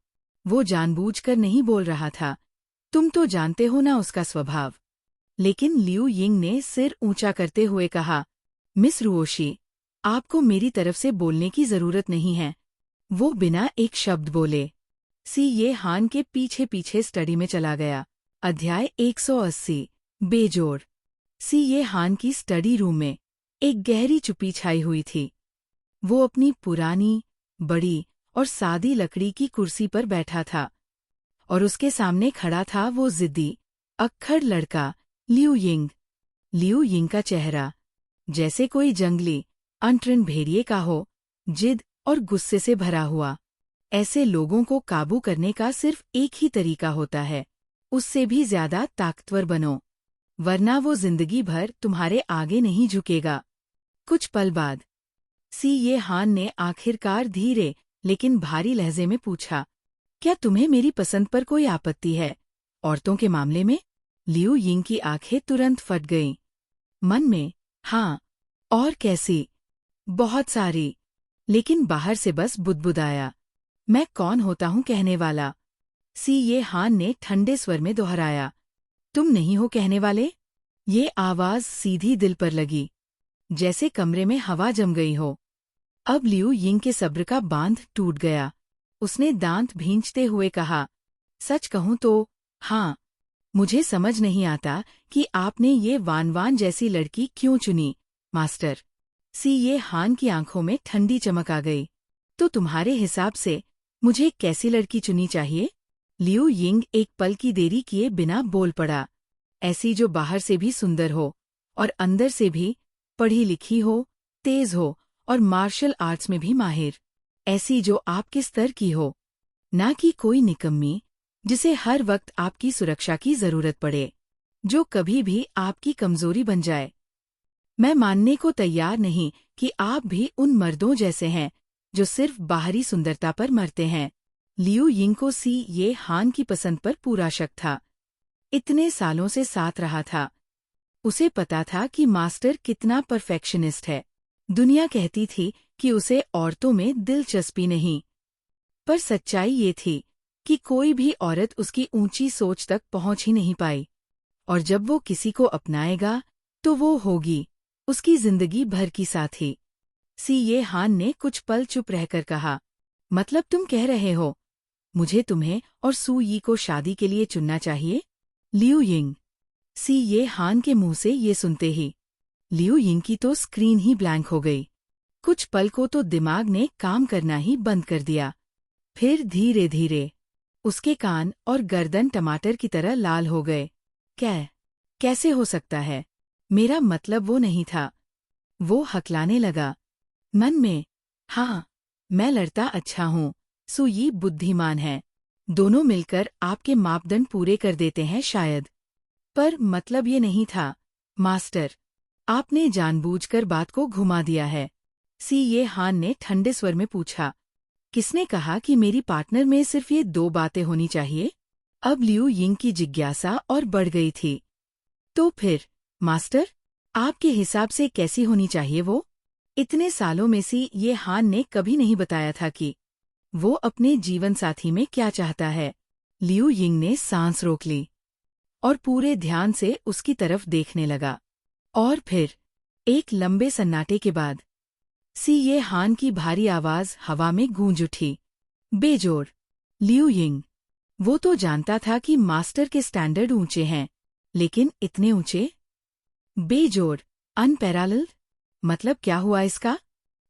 वो जानबूझकर नहीं बोल रहा था, तुम तो जानते हो ना उसका स्वभाव। लेकिन लियू यिंग ने सिर ऊंचा करते हुए कहा, मिस रुओशी, आपको मेरी तरफ से बोलने की जरूरत नहीं है। वो बिना एक शब्द बोले सी ये हान के पीछे पीछे स्टडी में चला गया। अध्याय 180 बेजोड़। सी ये हान की स्टडी रूम में एक गहरी चुप्पी छाई हुई थी। वो अपनी पुरानी, बड़ी और सादी लकड़ी की कुर्सी पर बैठा था, और उसके सामने खड़ा था वो जिद्दी, अक्खड़ लड़का, लियू यिंग। लियू यिंग का चेहरा जैसे कोई जंगली, अनट्रेन भेड़िए का हो, जिद और गुस्से से भरा हुआ। ऐसे लोगों को काबू करने का सिर्फ एक ही तरीका होता है, उससे भी ज्यादा ताकतवर बनो, वरना वो जिंदगी भर तुम्हारे आगे नहीं झुकेगा। कुछ पल बाद सी ये हान ने आखिरकार धीरे लेकिन भारी लहजे में पूछा, क्या तुम्हें मेरी पसंद पर कोई आपत्ति है, औरतों के मामले में? लियू यिंग की आंखें तुरंत फट गईं। मन में, हाँ, और कैसी, बहुत सारी, लेकिन बाहर से बस बुदबुदाया, मैं कौन होता हूँ कहने वाला। सी ये हान ने ठंडे स्वर में दोहराया, तुम नहीं हो कहने वाले। ये आवाज सीधी दिल पर लगी, जैसे कमरे में हवा जम गई हो। अब लियू यिंग के सब्र का बांध टूट गया। उसने दांत भींचते हुए कहा, सच कहूं तो, हाँ, मुझे समझ नहीं आता कि आपने ये वान वान जैसी लड़की क्यों चुनी, मास्टर। सी ये हान की आंखों में ठंडी चमक आ गई। तो तुम्हारे हिसाब से मुझे कैसी लड़की चुनी चाहिए? लियू यिंग एक पल की देरी किए बिना बोल पड़ा, ऐसी जो बाहर से भी सुंदर हो और अंदर से भी पढ़ी लिखी हो, तेज हो और मार्शल आर्ट्स में भी माहिर। ऐसी जो आपके स्तर की हो, ना कि कोई निकम्मी जिसे हर वक्त आपकी सुरक्षा की जरूरत पड़े, जो कभी भी आपकी कमजोरी बन जाए। मैं मानने को तैयार नहीं कि आप भी उन मर्दों जैसे हैं जो सिर्फ बाहरी सुंदरता पर मरते हैं। लियू यिंग को सी ये हान की पसंद पर पूरा शक था। इतने सालों से साथ रहा था, उसे पता था कि मास्टर कितना परफेक्शनिस्ट है। दुनिया कहती थी कि उसे औरतों में दिलचस्पी नहीं, पर सच्चाई ये थी कि कोई भी औरत उसकी ऊंची सोच तक पहुंच ही नहीं पाई, और जब वो किसी को अपनाएगा तो वो होगी उसकी जिंदगी भर की साथी। सी ये हान ने कुछ पल चुप रहकर कहा, मतलब तुम कह रहे हो मुझे तुम्हें और सू यी को शादी के लिए चुनना चाहिए? Liu Ying. सी ये हान के मुंह से ये सुनते ही लियू यिंग की तो स्क्रीन ही ब्लैंक हो गई। कुछ पल को तो दिमाग ने काम करना ही बंद कर दिया। फिर धीरे धीरे उसके कान और गर्दन टमाटर की तरह लाल हो गए। कैसे हो सकता है? मेरा मतलब वो नहीं था। वो हकलाने लगा, मन में, हाँ, मैं लड़ता अच्छा हूँ, सू यी बुद्धिमान है, दोनों मिलकर आपके मापदंड पूरे कर देते हैं शायद। पर मतलब ये नहीं था, मास्टर, आपने जानबूझकर बात को घुमा दिया है। सी ये हान ने ठंडे स्वर में पूछा, किसने कहा कि मेरी पार्टनर में सिर्फ ये 2 बातें होनी चाहिए? अब लियू यिंग की जिज्ञासा और बढ़ गई थी। तो फिर, मास्टर, आपके हिसाब से कैसी होनी चाहिए वो? इतने सालों में सी ये हान ने कभी नहीं बताया था कि वो अपने जीवन साथी में क्या चाहता है। लियू यिंग ने सांस रोक ली और पूरे ध्यान से उसकी तरफ देखने लगा। और फिर एक लंबे सन्नाटे के बाद सी ये हान की भारी आवाज हवा में गूंज उठी, बेजोड़। Liu Ying. वो तो जानता था कि मास्टर के स्टैंडर्ड ऊंचे हैं, लेकिन इतने ऊंचे? बेजोड़, अनपैरालल्ड, मतलब क्या हुआ इसका?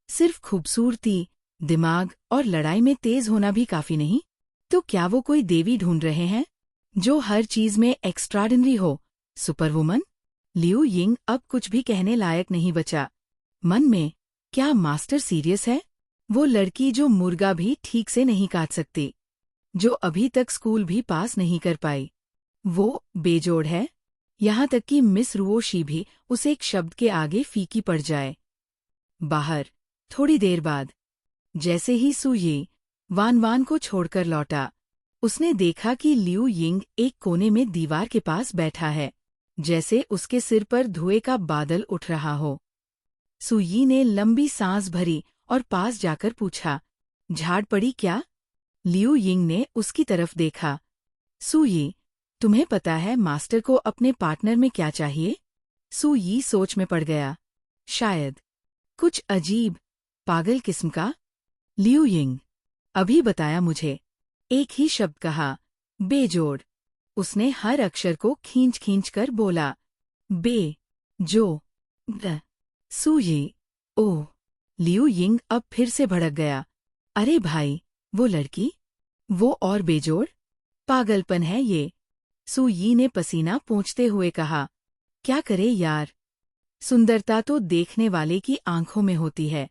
सिर्फ खूबसूरती, दिमाग और लड़ाई में तेज होना भी काफी नहीं? तो क्या वो कोई देवी ढूंढ रहे हैं जो हर चीज में एक्स्ट्राऑर्डिनरी हो, सुपरवुमन? लियू यिंग अब कुछ भी कहने लायक नहीं बचा। मन में, क्या मास्टर सीरियस है? वो लड़की जो मुर्गा भी ठीक से नहीं काट सकती, जो अभी तक स्कूल भी पास नहीं कर पाई, वो बेजोड़ है? यहाँ तक कि मिस रुओशी भी उसे एक शब्द के आगे फीकी पड़ जाए। बाहर, थोड़ी देर बाद, जैसे ही सू ये वान वान को छोड़कर लौटा, उसने देखा कि लिऊ यिंग एक कोने में दीवार के पास बैठा है, जैसे उसके सिर पर धुएं का बादल उठ रहा हो। सू यी ने लंबी सांस भरी और पास जाकर पूछा, झाड़ पड़ी क्या? लिऊ यिंग ने उसकी तरफ देखा। सू यी, तुम्हें पता है मास्टर को अपने पार्टनर में क्या चाहिए? सू यी सोच में पड़ गया। शायद कुछ अजीब, पागल किस्म का। लिऊ यिंग, अभी बताया मुझे। एक ही शब्द कहा, बेजोड़। उसने हर अक्षर को खींच खींच कर बोला, बे, जो, द। सू यी, ओह। लिऊ यिंग अब फिर से भड़क गया। अरे भाई, वो लड़की? वो और बेजोड़? पागलपन है ये। सू यी ने पसीना पोंछते हुए कहा, क्या करे यार? सुंदरता तो देखने वाले की आंखों में होती है,